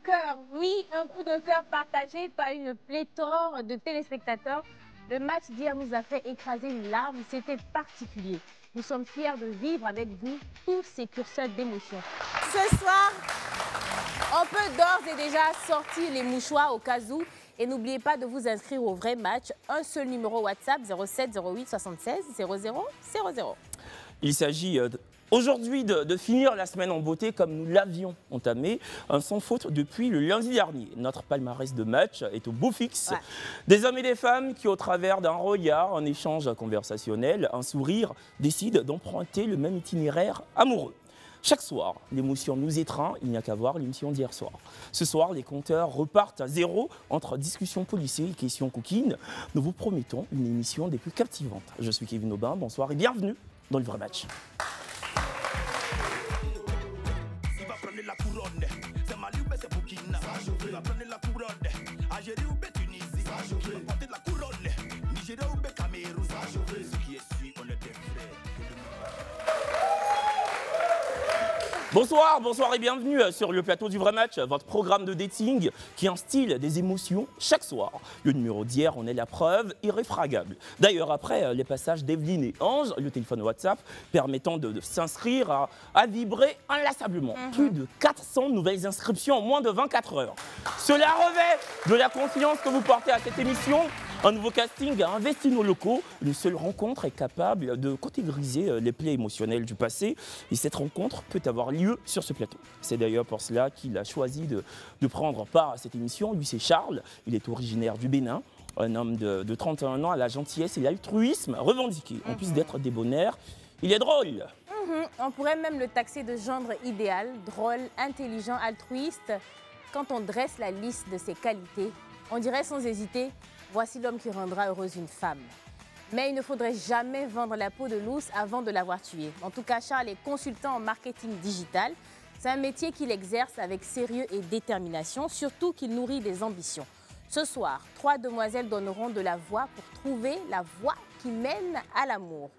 cœur. Oui, un coup de cœur partagé par une pléthore de téléspectateurs. Le match d'hier nous a fait écraser une larme. C'était particulier. Nous sommes fiers de vivre avec vous tous ces curseurs d'émotions. Ce soir, on peut d'ores et déjà sortir les mouchoirs au cas où. Et n'oubliez pas de vous inscrire au vrai match. Un seul numéro WhatsApp 07 08 76 00 00. Il s'agit aujourd'hui de finir la semaine en beauté comme nous l'avions entamé, sans faute depuis le lundi dernier. Notre palmarès de match est au beau fixe. Ouais. Des hommes et des femmes qui, au travers d'un regard, un échange conversationnel, un sourire, décident d'emprunter le même itinéraire amoureux. Chaque soir, l'émotion nous étreint, il n'y a qu'à voir l'émission d'hier soir. Ce soir, les compteurs repartent à zéro entre discussions policières et questions coquines. Nous vous promettons une émission des plus captivantes. Je suis Kevin Aubin, bonsoir et bienvenue dans le vrai match. Bonsoir, bonsoir et bienvenue sur le plateau du vrai match, votre programme de dating qui instille des émotions chaque soir. Le numéro d'hier en est la preuve irréfragable. D'ailleurs, après les passages d'Evelyne et Ange, le téléphone WhatsApp permettant de s'inscrire à vibrer inlassablement. Plus de 400 nouvelles inscriptions en moins de 24 heures. Cela revêt de la confiance que vous portez à cette émission. Un nouveau casting a investi nos locaux. Une seule rencontre est capable de catégoriser les plaies émotionnelles du passé. Et cette rencontre peut avoir lieu sur ce plateau. C'est d'ailleurs pour cela qu'il a choisi de prendre part à cette émission. Lui, c'est Charles. Il est originaire du Bénin. Un homme de 31 ans à la gentillesse et l'altruisme revendiqué. En plus d'être débonnaire, il est drôle. On pourrait même le taxer de gendre idéal, drôle, intelligent, altruiste. Quand on dresse la liste de ses qualités, on dirait sans hésiter: voici l'homme qui rendra heureuse une femme. Mais il ne faudrait jamais vendre la peau de l'ours avant de l'avoir tué. En tout cas, Charles est consultant en marketing digital. C'est un métier qu'il exerce avec sérieux et détermination, surtout qu'il nourrit des ambitions. Ce soir, 3 demoiselles donneront de la voix pour trouver la voie qui mène à l'amour.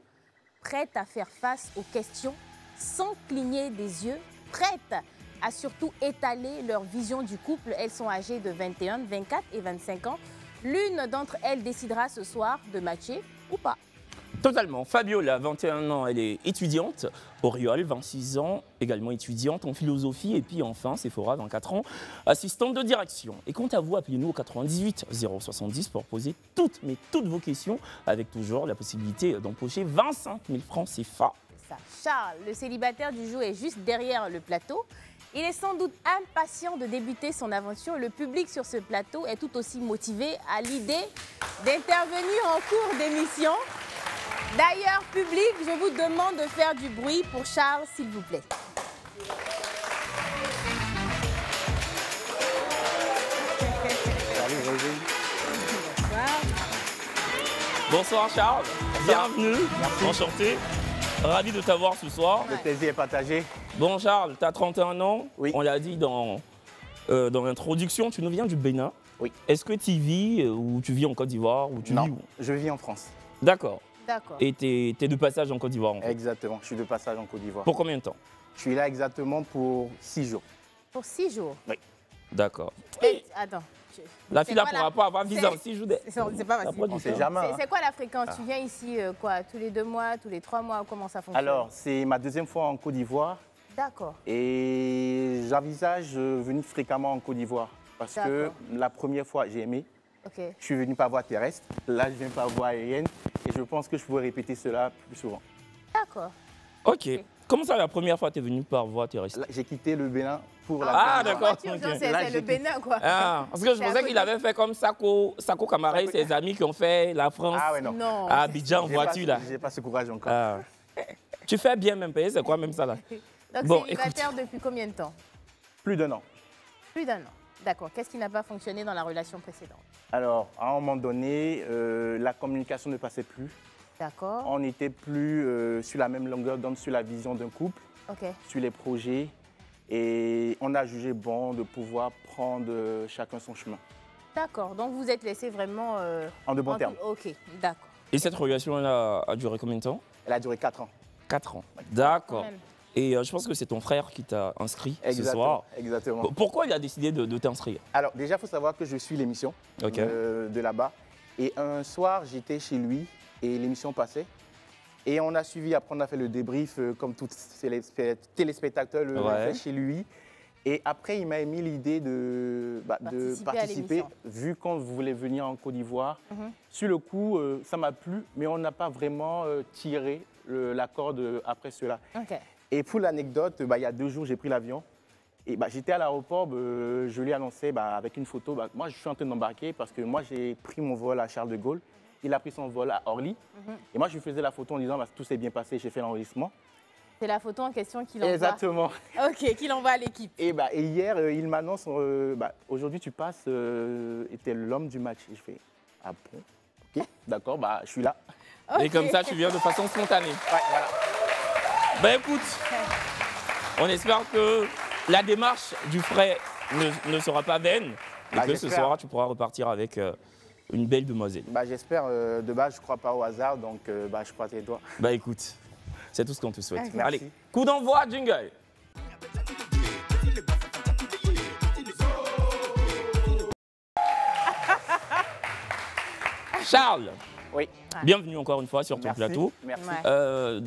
Prêtes à faire face aux questions sans cligner des yeux, prêtes à surtout étaler leur vision du couple. Elles sont âgées de 21, 24 et 25 ans. L'une d'entre elles décidera ce soir de matcher ou pas. Totalement. Fabiola, 21 ans, elle est étudiante. Auriol, 26 ans, également étudiante en philosophie. Et puis enfin, Sephora, 24 ans, assistante de direction. Et quant à vous, appelez-nous au 98 070 pour poser toutes vos questions, avec toujours la possibilité d'empocher 25 000 francs CFA. C'est ça. Charles, le célibataire du jour, est juste derrière le plateau. Il est sans doute impatient de débuter son aventure. Le public sur ce plateau est tout aussi motivé à l'idée d'intervenir en cours d'émission. D'ailleurs, public, je vous demande de faire du bruit pour Charles, s'il vous plaît. Bonsoir Charles, bienvenue, enchanté. Ravi de t'avoir ce soir. Le plaisir est partagé. Bon Charles, tu as 31 ans, oui. On l'a dit dans l'introduction, tu nous viens du Bénin. Oui. Est-ce que tu vis ou tu vis en Côte d'Ivoire? Non, je vis en France. D'accord. D'accord. Et tu es de passage en Côte d'Ivoire en fait? Exactement, je suis de passage en Côte d'Ivoire. Pour combien de temps? Je suis là exactement pour 6 jours. Pour 6 jours? Oui. D'accord. Attends. La fille là ne pourra pas avoir visa en 6 jours. C'est pas facile. On sait jamais. C'est quoi la fréquence? Tu viens ici quoi, tous les 2 mois, tous les 3 mois? Comment ça fonctionne? Alors, c'est ma 2e fois en Côte d'Ivoire. D'accord. Et j'envisage venir fréquemment en Côte d'Ivoire. Parce que la première fois, j'ai aimé. Okay. Je suis venu par voie terrestre. Là, je viens par voie aérienne. Et je pense que je pourrais répéter cela plus souvent. D'accord. Ok. Comment ça, la première fois, tu es venu par voie terrestre? J'ai quitté le Bénin pour la Ah, d'accord. Okay. C'est le Bénin, quoi. Ah, parce que je pensais qu'il avait fait comme Sako Kamara et ses amis qui ont fait la France à Abidjan en voiture. Là. Je n'ai pas ce courage encore. Ah. Tu fais bien même payer, c'est quoi même ça là? Donc, bon, célibataire depuis combien de temps? Plus d'1 an. Plus d'1 an. D'accord. Qu'est-ce qui n'a pas fonctionné dans la relation précédente? Alors, à un moment donné, la communication ne passait plus. D'accord. On n'était plus sur la même longueur d'onde sur la vision d'un couple, sur les projets. Et on a jugé bon de pouvoir prendre chacun son chemin. D'accord. Donc, vous êtes laissé vraiment... en de bons termes. Ok, d'accord. Et cette relation a duré combien de temps? Elle a duré 4 ans. 4 ans. D'accord. Et je pense que c'est ton frère qui t'a inscrit ce soir. Exactement. Pourquoi il a décidé de t'inscrire? Alors déjà, il faut savoir que je suis l'émission de là-bas. Et un soir, j'étais chez lui et l'émission passait. Et on a suivi, après on a fait le débrief comme tous les téléspectateurs le fait chez lui. Et après, il m'a émis l'idée de participer, vu qu'on voulait venir en Côte d'Ivoire. Sur le coup, ça m'a plu, mais on n'a pas vraiment tiré la corde après cela. Et pour l'anecdote, il y a 2 jours, j'ai pris l'avion. Et j'étais à l'aéroport, je lui ai annoncé avec une photo. Moi, je suis en train d'embarquer parce que moi, j'ai pris mon vol à Charles de Gaulle. Il a pris son vol à Orly. Et moi, je lui faisais la photo en disant tout s'est bien passé, j'ai fait l'enregistrement. C'est la photo en question qu'il envoie. Exactement. Ok, qu'il envoie à l'équipe. Et hier, il m'annonce aujourd'hui, tu passes, était l'homme du match. Et je fais ah bon, ok, d'accord, je suis là. Et comme ça, tu viens de façon spontanée. Ouais, voilà. Écoute, on espère que la démarche du frère ne sera pas vaine et que ce soir, tu pourras repartir avec une belle demoiselle. J'espère. De base, je ne crois pas au hasard, donc je croise les doigts. Écoute, c'est tout ce qu'on te souhaite. Merci. Allez, coup d'envoi, jingle. Charles. Oui. Bienvenue encore une fois sur ton plateau. Merci.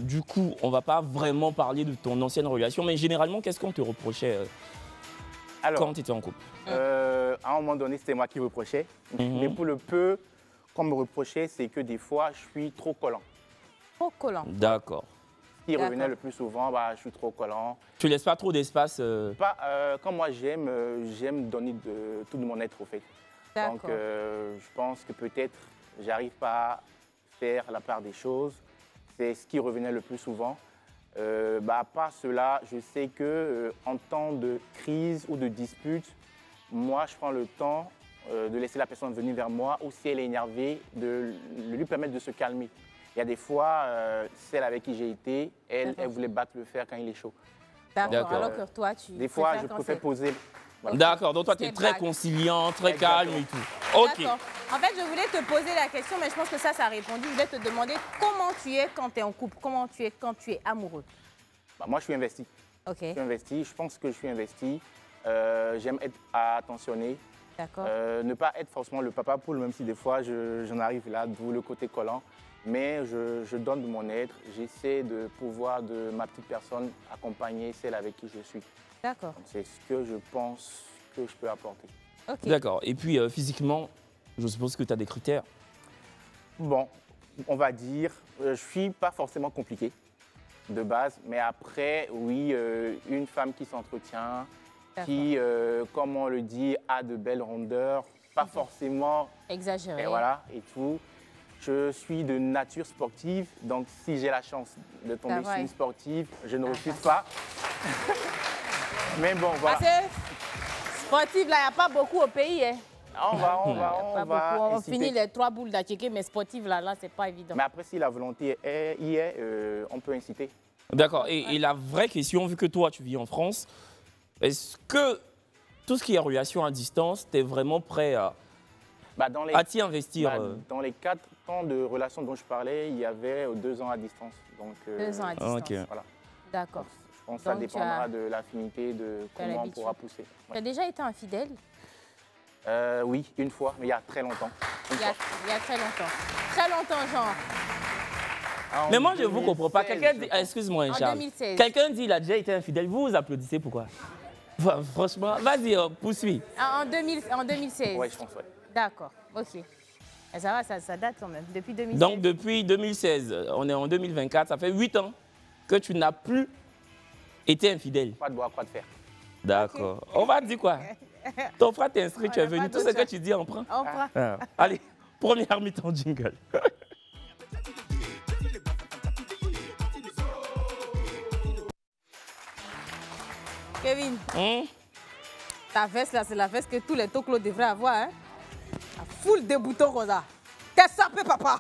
Du coup, on ne va pas vraiment parler de ton ancienne relation, mais généralement, qu'est-ce qu'on te reprochait quand tu étais en couple? À un moment donné, c'était moi qui reprochais. Mais pour le peu qu'on me reprochait, c'est que des fois, je suis trop collant. Trop collant. D'accord. Ce qui revenait le plus souvent, je suis trop collant. Tu laisses pas trop d'espace Quand moi, j'aime donner tout de mon être au fait. Donc, je pense que peut-être, j'arrive pas à faire la part des choses. C'est ce qui revenait le plus souvent. À part cela, je sais qu'en temps de crise ou de dispute, moi, je prends le temps de laisser la personne venir vers moi, ou si elle est énervée, de lui permettre de se calmer. Il y a des fois, celle avec qui j'ai été, elle voulait battre le fer quand il est chaud. D'accord, alors que toi, tu... Des fois, je préfère poser... Voilà. D'accord, donc toi, tu es très conciliant, très calme et tout. Ok. D'accord. En fait, je voulais te poser la question, mais je pense que ça a répondu. Je voulais te demander comment tu es quand tu es en couple, comment tu es quand tu es amoureux. Moi, je suis investi. Ok. Je suis investi, je pense que je suis investi. J'aime être attentionné. D'accord. Ne pas être forcément le papa poule, même si des fois, j'en arrive là, d'où le côté collant. Mais je donne de mon être. J'essaie de pouvoir, de ma petite personne, accompagner celle avec qui je suis. D'accord. C'est ce que je pense que je peux apporter. Okay. D'accord. Et puis, physiquement, je suppose que tu as des critères. Bon, on va dire, je ne suis pas forcément compliqué de base, mais après, oui, une femme qui s'entretient, qui, comme on le dit, a de belles rondeurs, pas forcément... exagéré. Et voilà, et tout. Je suis de nature sportive, donc si j'ai la chance de tomber sur une sportive, je ne refuse pas. Mais bon, voilà. Parce que sportive, là, il n'y a pas beaucoup au pays. Hein. On va on finit les 3 boules d'attiquer, mais sportive, là, c'est pas évident. Mais après, si la volonté y est, on peut inciter. D'accord. Et la vraie question, vu que toi, tu vis en France, est-ce que tout ce qui est relation à distance, tu es vraiment prêt à t'y investir? Dans les 4 ans de relation dont je parlais, il y avait 2 ans à distance. Donc, 2 ans à distance. Okay. Voilà. D'accord. Je pense que ça dépendra de l'affinité, de comment on pourra pousser. Tu as déjà été infidèle? Oui, une fois, mais il y a très longtemps. Il y a très longtemps. Très longtemps, genre. Mais moi, je ne vous comprends pas. Quelqu'un dit... Excuse-moi, Charles. En 2016. Quelqu'un dit qu'il a déjà été infidèle. Vous vous applaudissez, pourquoi? Franchement, vas-y, poursuis. En 2016? Oui, je pense, oui. D'accord, ok. Ça va, ça date quand même, depuis 2016. Donc, depuis 2016, on est en 2024, ça fait 8 ans que tu n'as plus été infidèle. Pas de bois, pas de fer. D'accord. Okay. On va te dire quoi? Ton frère t'est inscrit, tu es venu. Tout ce que tu dis, on prend. On prend. Ah. Allez, première mi-temps jingle. Kevin, ta veste là, c'est la veste que tous les toclos devraient avoir. Hein? La foule de boutons rosa. T'es sapé, papa.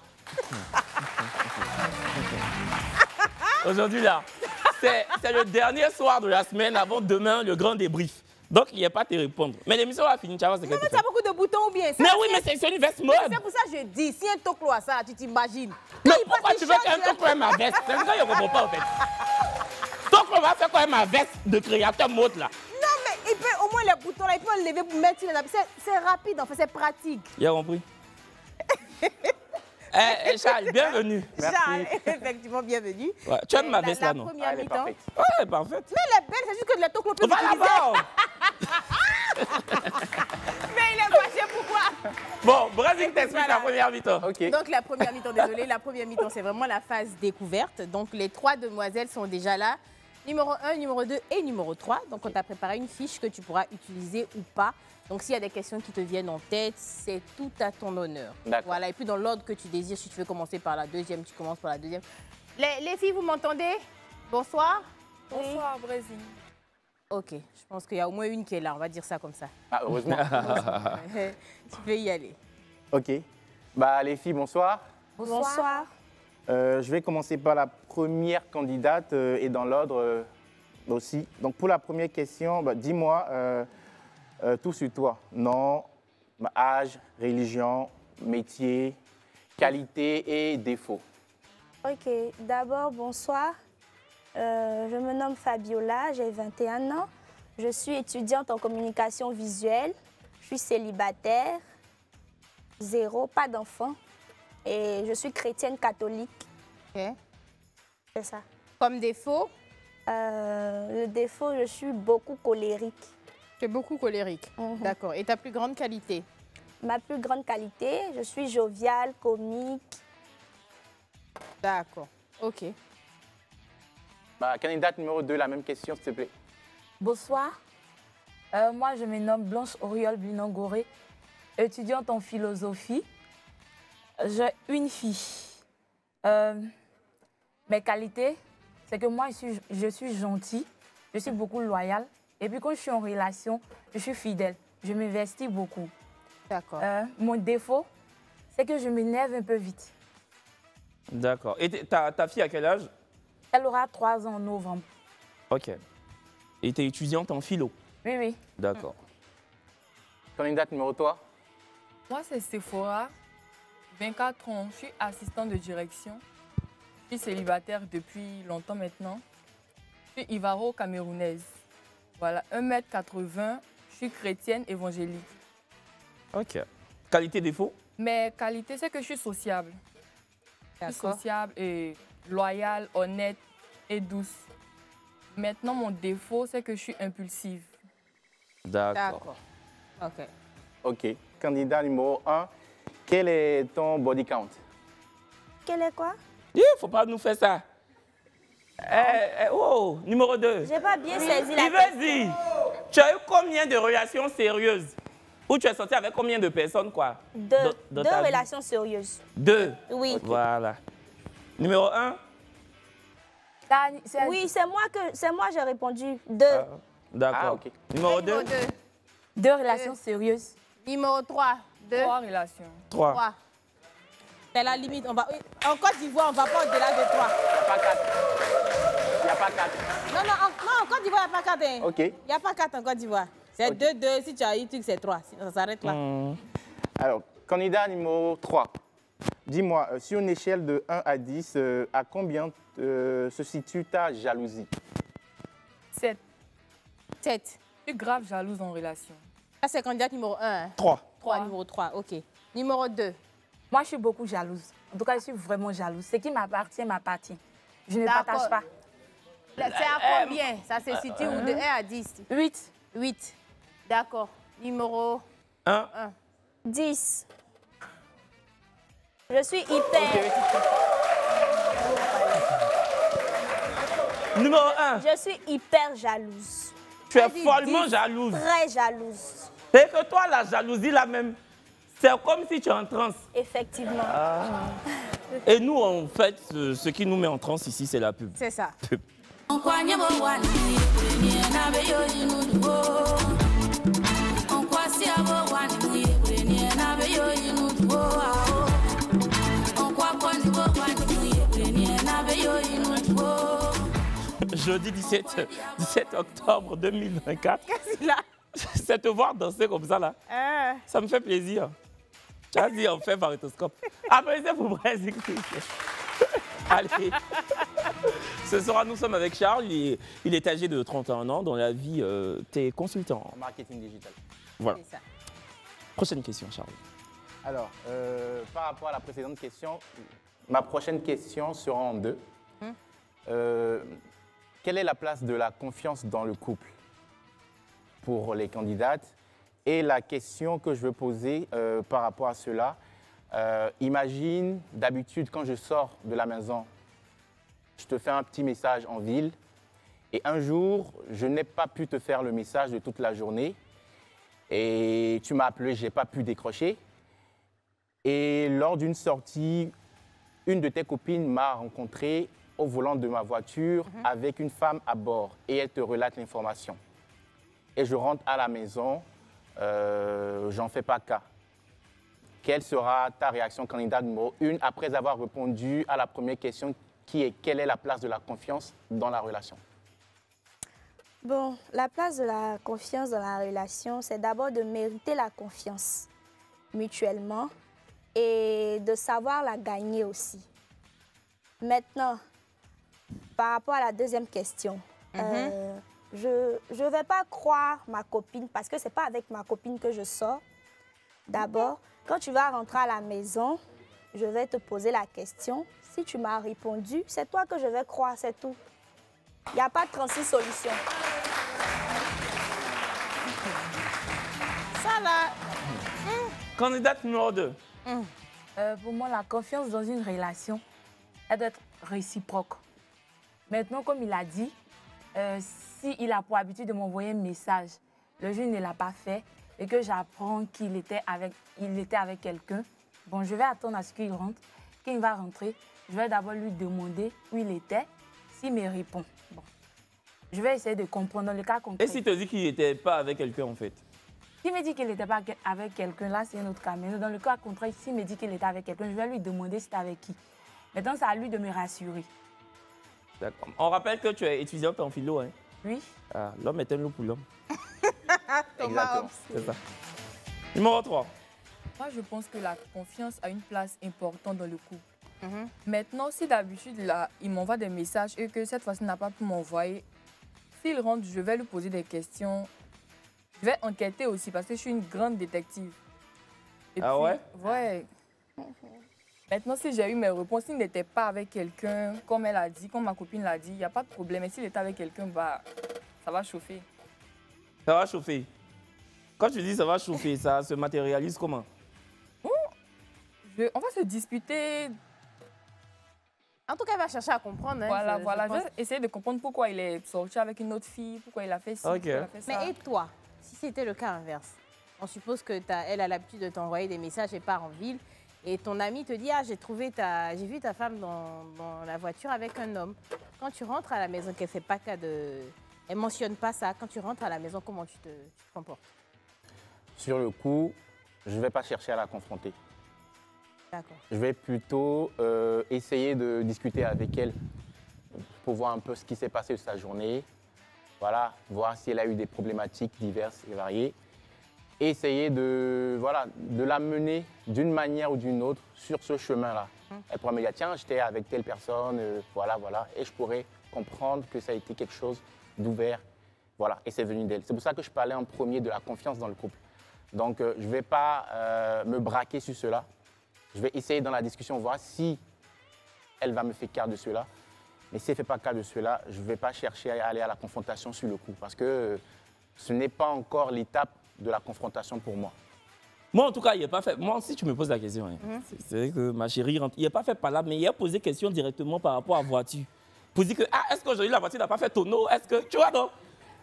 Aujourd'hui, là, c'est le dernier soir de la semaine avant demain, le grand débrief. Donc, il n'y a pas à te répondre. Mais l'émission va finir, tu vas voir ce que tu fais. Mais tu as beaucoup de boutons ou bien ça? Mais oui, mais c'est une veste mode. C'est pour ça que je dis, si un toclo a ça, tu t'imagines. Mais pourquoi tu veux qu'un toclo ait ma veste? C'est ça que je ne comprends pas, en fait. Toclo va faire quand même ma veste de créateur mode là. Non, mais il peut au moins les boutons là, il peut enlever pour mettre sur les habits. C'est rapide, en fait, c'est pratique. Il a compris. Charles, bienvenue. Charles, effectivement, bienvenue. Ouais, tu aimes ma veste là, non? La première mi-temps. Ouais, elle est parfaite. Mais elle est belle, c'est juste que le toclo peut Va là-bas. Mais il est fâché, pourquoi? Bon, Brésil t'explique la première mi-temps. Ok. Donc la première mi-temps, désolé, la première mi-temps, c'est vraiment la phase découverte. Donc les 3 demoiselles sont déjà là. Numéro 1, numéro 2 et numéro 3. Donc on t'a préparé une fiche que tu pourras utiliser ou pas. Donc s'il y a des questions qui te viennent en tête, c'est tout à ton honneur. Voilà, et puis dans l'ordre que tu désires, si tu veux commencer par la deuxième, tu commences par la deuxième. Les filles, vous m'entendez? Bonsoir. Bonsoir, Brésil. Ok, je pense qu'il y a au moins une qui est là, on va dire ça comme ça. Ah, heureusement. Tu peux y aller. Ok. Bah, les filles, bonsoir. Bonsoir. Je vais commencer par la première candidate et dans l'ordre aussi. Donc, pour la première question, bah, dis-moi tout sur toi. Nom, âge, religion, métier, qualité et défaut. Ok, d'abord, bonsoir. Je me nomme Fabiola, j'ai 21 ans. Je suis étudiante en communication visuelle. Je suis célibataire, 0, pas d'enfant. Et je suis chrétienne catholique. Ok. C'est ça. Comme défaut? Le défaut, je suis beaucoup colérique. Tu es beaucoup colérique. D'accord. Et ta plus grande qualité? Ma plus grande qualité, je suis joviale, comique. D'accord. Ok. Bah, candidate numéro 2, la même question, s'il te plaît. Bonsoir. Moi, je me nomme Blanche Auriol Binangoré, étudiante en philosophie. J'ai une fille. Mes qualités, c'est que moi, je suis gentille, je suis beaucoup loyale. Et puis, quand je suis en relation, je suis fidèle. Je m'investis beaucoup. D'accord. Mon défaut, c'est que je m'énerve un peu vite. D'accord. Et ta fille à quel âge? Elle aura 3 ans en novembre. Ok. Et tu es étudiante en philo? Oui, oui. D'accord. Candidate numéro 3. Moi, c'est Sephora, 24 ans, je suis assistante de direction. Je suis célibataire depuis longtemps maintenant. Je suis ivaro-camerounaise. Voilà, 1m80, je suis chrétienne évangélique. Ok. Qualité, défaut? Mes qualités, c'est que je suis sociable. Je suis sociable et loyale, honnête et douce. Maintenant, mon défaut, c'est que je suis impulsive. D'accord. Ok. Ok. Candidat numéro 1, quel est ton body count? Quel est quoi? Il faut pas nous faire ça. Oh, numéro 2. J'ai pas bien saisi la Vas-y. Tu as eu combien de relations sérieuses? Ou tu es sorti avec combien de personnes, quoi? Deux dans ta vie? relations sérieuses. 2? Oui. Okay. Voilà. Numéro 1? Oui, c'est moi j'ai répondu 2. D'accord. Ah, ok. Numéro 2? 2 relations sérieuses. Numéro 3. 2. 3 relations. 3. C'est la limite. En Côte d'Ivoire, on ne va pas au-delà de 3. Il n'y a pas 4. Non, en Côte d'Ivoire, il n'y a pas 4. Hein. Ok. Il n'y a pas 4 en Côte d'Ivoire. C'est 2, 2. Si tu as eu truc, c'est 3. Ça s'arrête là. Alors, candidat numéro 3. Dis-moi, sur une échelle de 1 à 10, à combien se situe ta jalousie? 7. 7. Je suis grave jalouse en relation. Ça, c'est candidat numéro 1. 3. 3, numéro 3. OK. Numéro 2. Moi, je suis beaucoup jalouse. En tout cas, je suis vraiment jalouse. Ce qui m'appartient, m'appartient. Je ne partage pas. C'est à combien? Ça se situe de 1 à 10? 8. 8. D'accord. Numéro 1. 10. Je suis hyper. Numéro 1. Je suis hyper jalouse. Tu es follement jalouse. Très jalouse. C'est que toi, la jalousie, là même, c'est comme si tu es en transe. Effectivement. Et nous, en fait, ce qui nous met en transe ici, c'est la pub. C'est ça. Jeudi 17 octobre 2024. Qu'est-ce qu'il a? C'est te voir danser comme ça, là. Ça me fait plaisir. Tu as dit, on fait magnétoscope. Applaudissez pour Brésil. Allez. Ce soir, nous sommes avec Charles. Il est âgé de 31 ans. Dans la vie, tu es consultant. En marketing digital. Voilà. C'est ça. Prochaine question, Charles. Alors, par rapport à la précédente question, ma prochaine question sera en deux. Quelle est la place de la confiance dans le couple pour les candidates? Et la question que je veux poser par rapport à cela, imagine, d'habitude, quand je sors de la maison, je te fais un petit message en ville et un jour, je n'ai pas pu te faire le message de toute la journée et tu m'as appelé, je n'ai pas pu décrocher. Et lors d'une sortie, une de tes copines m'a rencontré au volant de ma voiture avec une femme à bord et elle te relate l'information. Et je rentre à la maison, j'en fais pas cas. Quelle sera ta réaction, candidat numéro 1, après avoir répondu à la première question qui est quelle est la place de la confiance dans la relation? Bon, la place de la confiance dans la relation, c'est d'abord de mériter la confiance mutuellement et de savoir la gagner aussi. Maintenant, par rapport à la deuxième question, je ne vais pas croire ma copine parce que ce n'est pas avec ma copine que je sors. D'abord, quand tu vas rentrer à la maison, je vais te poser la question. Si tu m'as répondu, c'est toi que je vais croire, c'est tout. Il n'y a pas de 36 solutions. Ça va. Candidate numéro 2. Pour moi, la confiance dans une relation, elle doit être réciproque. Maintenant, comme il a dit, s'il a pour habitude de m'envoyer un message, le jour où il ne l'a pas fait et que j'apprends qu'il était avec quelqu'un, bon, je vais attendre à ce qu'il rentre. Quand il va rentrer, je vais d'abord lui demander où il était. S'il me répond, bon, je vais essayer de comprendre dans le cas concret. Et s'il te dit qu'il n'était pas avec quelqu'un, en fait? S'il me dit qu'il n'était pas avec quelqu'un, là, c'est un autre cas. Mais dans le cas contraire, s'il me dit qu'il était avec quelqu'un, je vais lui demander c'était avec qui. Maintenant, c'est à lui de me rassurer. D'accord. On rappelle que tu es étudiante en philo, hein? Oui. Ah, l'homme est un loup pour l'homme. Exactement. C'est ça. Numéro 3. Moi, je pense que la confiance a une place importante dans le couple. Maintenant, si d'habitude, là, il m'envoie des messages et que cette fois-ci, il n'a pas pu m'envoyer, s'il rentre, je vais lui poser des questions. Je vais enquêter aussi parce que je suis une grande détective. Et ah ouais? Ouais. Maintenant, si j'ai eu mes réponses, s'il n'était pas avec quelqu'un, comme elle a dit, comme ma copine l'a dit, il n'y a pas de problème. Mais s'il était avec quelqu'un, bah, ça va chauffer. Ça va chauffer. Quand tu dis ça va chauffer, ça se matérialise comment? On va se disputer. En tout cas, elle va chercher à comprendre. Hein, Voilà. Je vais essayer de comprendre pourquoi il est sorti avec une autre fille, pourquoi il a fait ci, pourquoi il a fait ça. Mais et toi, si c'était le cas inverse, on suppose qu'elle a l'habitude de t'envoyer des messages et part en ville, et ton ami te dit « Ah, j'ai vu ta femme dans la voiture avec un homme. » Quand tu rentres à la maison, qu'elle ne fait pas cas de... Elle ne mentionne pas ça. Quand tu rentres à la maison, comment tu te comportes? Sur le coup, je ne vais pas chercher à la confronter. D'accord. Je vais plutôt essayer de discuter avec elle pour voir un peu ce qui s'est passé de sa journée. Voilà, voir si elle a eu des problématiques diverses et variées. Et essayer de la mener d'une manière ou d'une autre sur ce chemin-là. Elle pourra me dire, tiens, j'étais avec telle personne, voilà. Et je pourrais comprendre que ça a été quelque chose d'ouvert. Voilà, et c'est venu d'elle. C'est pour ça que je parlais en premier de la confiance dans le couple. Donc, je ne vais pas me braquer sur cela. Je vais essayer dans la discussion, voir si elle va me faire cas de cela. Mais si elle ne fait pas cas de cela, je ne vais pas chercher à aller à la confrontation sur le coup. Parce que ce n'est pas encore l'étape de la confrontation pour moi. Moi, en tout cas, il n'a pas fait... Moi, si tu me poses la question, c'est vrai que ma chérie rentre. Il n'a pas fait par là, mais il a posé question directement par rapport à la voiture. Pour dire que, est-ce qu'aujourd'hui, la voiture n'a pas fait tonneau? Est-ce que, tu vois, donc,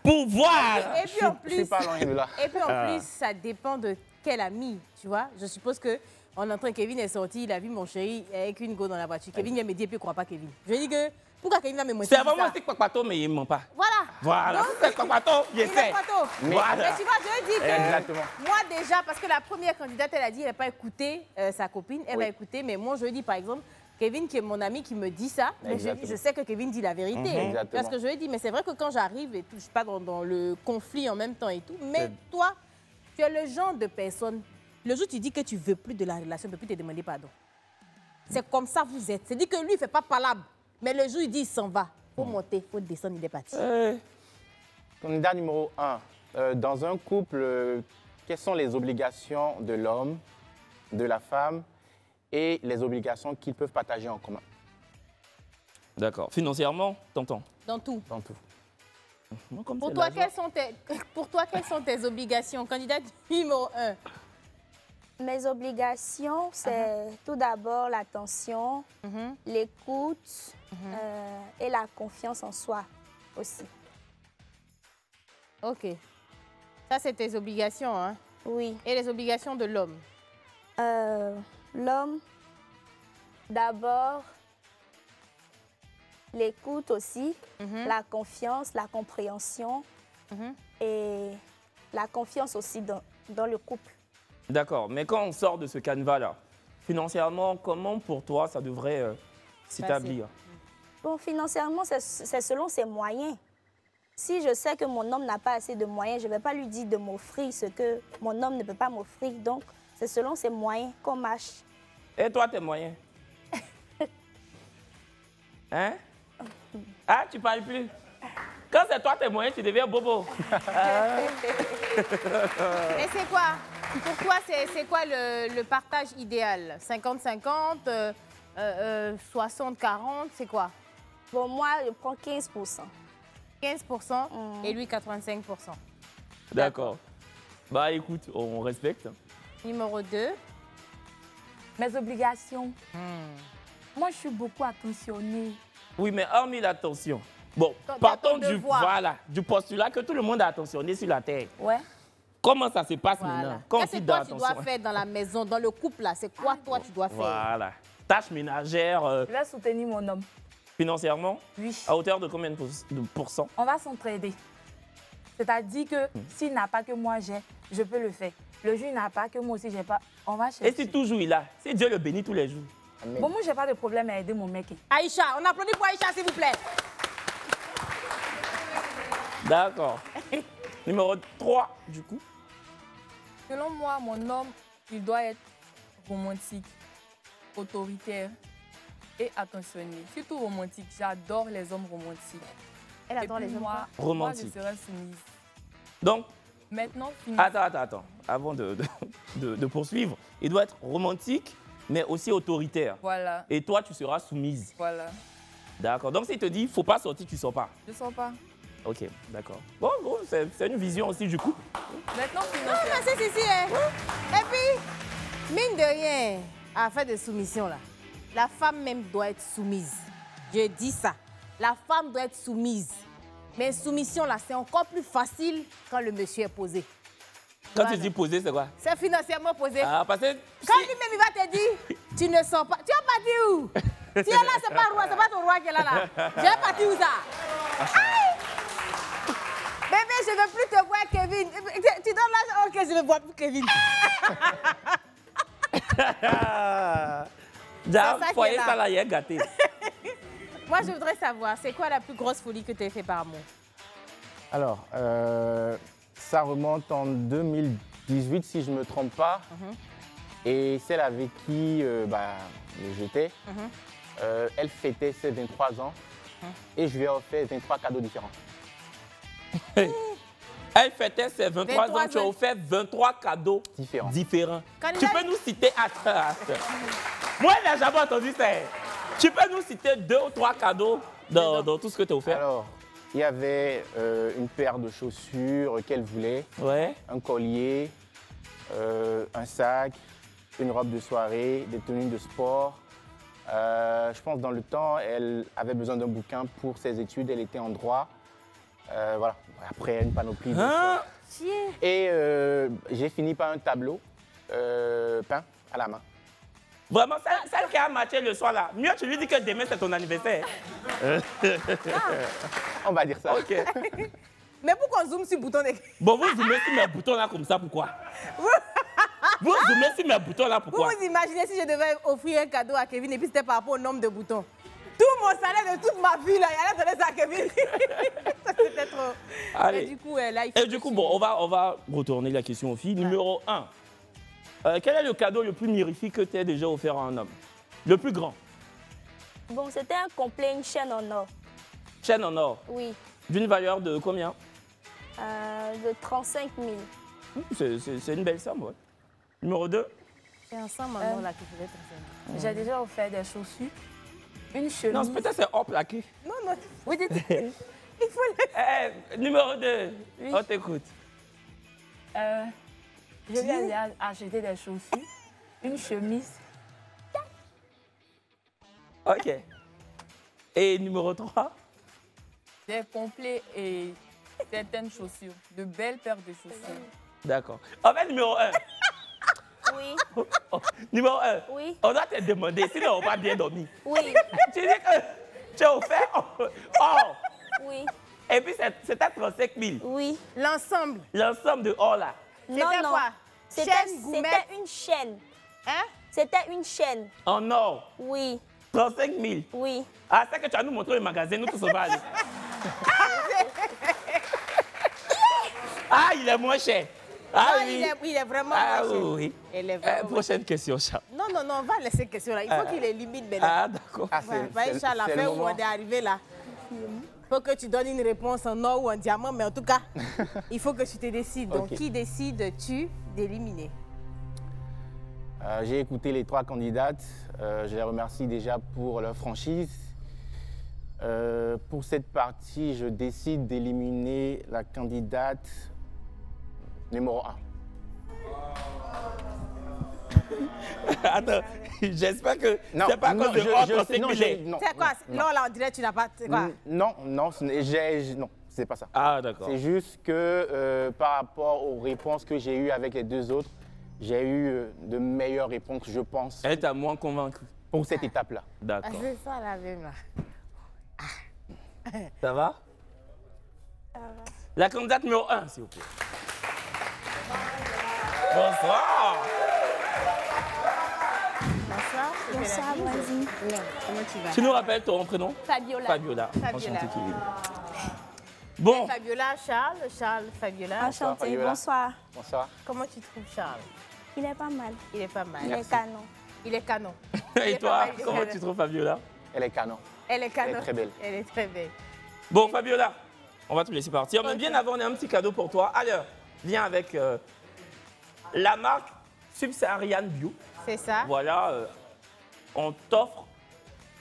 pour voir. Et puis en plus, je suis pas loin de là. Et puis en plus, ça dépend de quel ami, tu vois. Je suppose que en entrant, Kevin est sorti, il a vu mon chéri avec une go dans la voiture. Kevin vient me dire, puis il ne croit pas Kevin. Je lui dis que, pourquoi Kevin va me montrer ça? C'est vraiment stick papato, mais il ne ment pas. Voilà. Donc, stick papato, il essaie. Voilà. Mais tu vois, je dis que, Exactement. moi déjà, parce que la première candidate, elle a dit, elle n'a pas écouté sa copine, elle va écouter. Mais moi, je dis, par exemple, Kevin, qui est mon ami, qui me dit ça, mais je sais que Kevin dit la vérité. Parce que je lui dis, mais c'est vrai que quand j'arrive et tout, je ne suis pas dans le conflit en même temps et tout. Mais toi, tu es le genre de personne. Le jour où tu dis que tu ne veux plus de la relation, tu ne peux plus te demander pardon. C'est comme ça vous êtes. C'est-à-dire que lui, il ne fait pas palabre. Mais le jour, il dit il s'en va. Il faut monter, il faut descendre, il est parti. Candidat numéro 1. Dans un couple, quelles sont les obligations de l'homme, de la femme et les obligations qu'ils peuvent partager en commun? D'accord. Financièrement, t'entends? Dans tout. Dans tout. Pour toi, quelles sont tes obligations? Candidat numéro 1. Mes obligations, c'est tout d'abord l'attention, l'écoute et la confiance en soi aussi. OK. Ça, c'est tes obligations, hein? Oui. Et les obligations de l'homme? L'homme, d'abord, l'écoute aussi, la confiance, la compréhension et la confiance aussi dans le couple. D'accord, mais quand on sort de ce canevas-là, financièrement, comment pour toi ça devrait s'établir? Bon, financièrement, c'est selon ses moyens. Si je sais que mon homme n'a pas assez de moyens, je ne vais pas lui dire de m'offrir ce que mon homme ne peut pas m'offrir. Donc, c'est selon ses moyens qu'on marche. Et toi, tes moyens? Hein? Ah, tu parles plus? Quand c'est toi tes moyens, tu deviens bobo. Et c'est quoi? Pour toi, c'est quoi le partage idéal? 50-50, 60-40, c'est quoi? Bon, moi, je prends 15%. 15% et lui 85%. D'accord. Bah écoute, on respecte. Numéro 2. Mes obligations. Moi, je suis beaucoup attentionnée. Oui, mais hormis l'attention. Bon, partons du postulat que tout le monde a attentionné sur la terre. Ouais. Comment ça se passe maintenant? Qu'est-ce que toi, tu dois faire dans la maison, dans le couple, là? C'est quoi, toi, tu dois faire? Voilà. Tâches ménagères. Je vais soutenir mon homme. Financièrement? Oui. À hauteur de combien de pourcents? On va s'entraider. C'est-à-dire que s'il n'a pas que moi j'ai, je peux le faire. Le jour il n'a pas que moi aussi j'ai pas, on va chercher. Et si toujours il a? Si Dieu le bénit tous les jours? Amen. Bon, moi j'ai pas de problème à aider mon mec. Aïcha, on applaudit pour Aïcha, s'il vous plaît. D'accord. Numéro 3, du coup? Selon moi, mon homme, il doit être romantique, autoritaire et attentionné. Surtout romantique. J'adore les hommes romantiques. Elle adore les hommes romantiques. Moi, je serai soumise. Donc, maintenant, attends. Avant de poursuivre, il doit être romantique, mais aussi autoritaire. Voilà. Et toi, tu seras soumise. Voilà. D'accord. Donc, s'il te dit, il ne faut pas sortir, tu ne sors pas. Je ne sors pas. Ok, d'accord. Bon, c'est une vision aussi du couple. Maintenant, Non, mais c'est ici, hein. Et puis, mine de rien, à affaire de soumission, là, la femme même doit être soumise. Je dis ça. La femme doit être soumise. Mais soumission, là, c'est encore plus facile quand le monsieur est posé. Quand tu dis posé, c'est quoi? C'est financièrement posé. Ah, parce que... Quand lui-même, il va te dire, tu ne sors pas. Tu vas partir où? Tu es là, c'est pas roi, c'est pas ton roi qui est là. Je vais partir où ça? Aïe! Bébé, je ne veux plus te voir, Kevin. Tu donnes là, ok, je ne vois plus Kevin. Foyer, ça là, il est gâté. Moi, je voudrais savoir, c'est quoi la plus grosse folie que tu as fait par amour? Alors, ça remonte en 2018, si je ne me trompe pas. Et celle avec qui j'étais, elle fêtait ses 23 ans. Et je lui ai offert 23 cadeaux différents. Elle fêtait ses 23 ans, tu as offert 23 cadeaux différents. Tu peux nous citer... Moi, je n'ai jamais entendu ça. Tu peux nous citer 2 ou 3 cadeaux dans tout ce que tu as offert? Alors, il y avait une paire de chaussures qu'elle voulait, un collier, un sac, une robe de soirée, des tenues de sport. Je pense dans le temps, elle avait besoin d'un bouquin pour ses études, elle était en droit. Voilà, après une panoplie de choses. Et j'ai fini par un tableau peint à la main. Vraiment, celle qui a matché le soir là, mieux tu lui dis que demain c'est ton anniversaire. On va dire ça. Ok. Mais pourquoi on zoome sur le bouton de... Bon, vous zoomez sur mes boutons là comme ça, pourquoi? Vous zoomez sur mes boutons là, pourquoi? Vous imaginez si je devais offrir un cadeau à Kevin et puis c'était par rapport au nombre de boutons. Tout mon salaire de toute ma vie, là, il allait donner ça à Kevin. C'était trop. Allez. Et du coup, là, il faut... Et du coup, bon, on va retourner la question aux filles. Numéro 1. Quel est le cadeau le plus mirifique que tu as déjà offert à un homme? Le plus grand? Bon, c'était un complet, une chaîne en or. Chaîne en or. Oui. D'une valeur de combien? De 35 000. C'est une belle somme, ouais. Numéro 2. C'est ensemble maintenant là que je vais te J'ai déjà offert des chaussures, une chemise. Non, peut-être c'est hors plaqué. Non, non. Oui, dites. Il faut le... Numéro 2. Oui. On t'écoute. Je lui ai acheté des chaussures, une chemise. OK. Et numéro 3. Des complets et certaines chaussures. De belles paires de chaussures. D'accord. En fait, numéro 1. Oui. Numéro 1. Oui. On doit te demander, sinon on va pas bien dormir. Oui. Tu dis que tu as offert or. Oui. Et puis c'était 35 000. Oui. L'ensemble. L'ensemble de or là. C'était Non, non. quoi? C'était Chaîne, gourmet. une chaîne. Hein? C'était une chaîne. En or. Oui. 35 000. Oui. Ah, c'est que tu as nous montré le magasin, nous tous on va aller. Ah, il est moins cher. Ah Non, oui. il est vraiment Ah moins cher. oui. Il est vraiment Prochaine question, Charles. Non, non, non, on va laisser cette question-là. Il faut qu'il les limite maintenant. Ah, d'accord. Ah, Ouais, Charles, la c'est le fin où moment. on est arrivé là. Il faut que tu donnes une réponse en or ou en diamant, mais en tout cas, il faut que tu te décides. Donc, Ok. qui décides-tu d'éliminer? J'ai écouté les 3 candidates. Je les remercie déjà pour leur franchise. Pour cette partie, je décide d'éliminer la candidate numéro 1. Attends, j'espère que Non, c'est pas à non, cause de je- or je- 35 non, 000. je- non, C'est quoi? non. Non, là, on dirait que tu n'as pas... C'est quoi? Non, non, non, c'est pas ça. Ah, d'accord. C'est juste que par rapport aux réponses que j'ai eues avec les 2 autres, j'ai eu de meilleures réponses, je pense, Elle t'a moins convaincu. pour cette étape-là. Ah, D'accord. c'est ça la même là. Ça va? La candidate numéro 1, s'il vous plaît. Bonsoir. Bonsoir. Bonsoir, voisine. Comment tu vas? Tu nous rappelles ton prénom? Fabiola. Fabiola. Fabiola. Enchanté, Kevin. Bon, Fabiola, Charles. Charles, Fabiola. Enchantée, Fabiola. bonsoir. Bonsoir. Comment tu trouves Charles? Il est pas mal. Il est pas mal. Il est canon. Il est canon. et est toi, pas mal, il est comment canon. tu trouves Fabiola? Elle est canon. Elle est canon. Elle est très belle. Elle est très belle. Bon, Fabiola, on va te laisser partir. Mais bien avant, on a un petit cadeau pour toi. Alors, viens avec la marque Subsaharian Bio. C'est ça? Voilà, on t'offre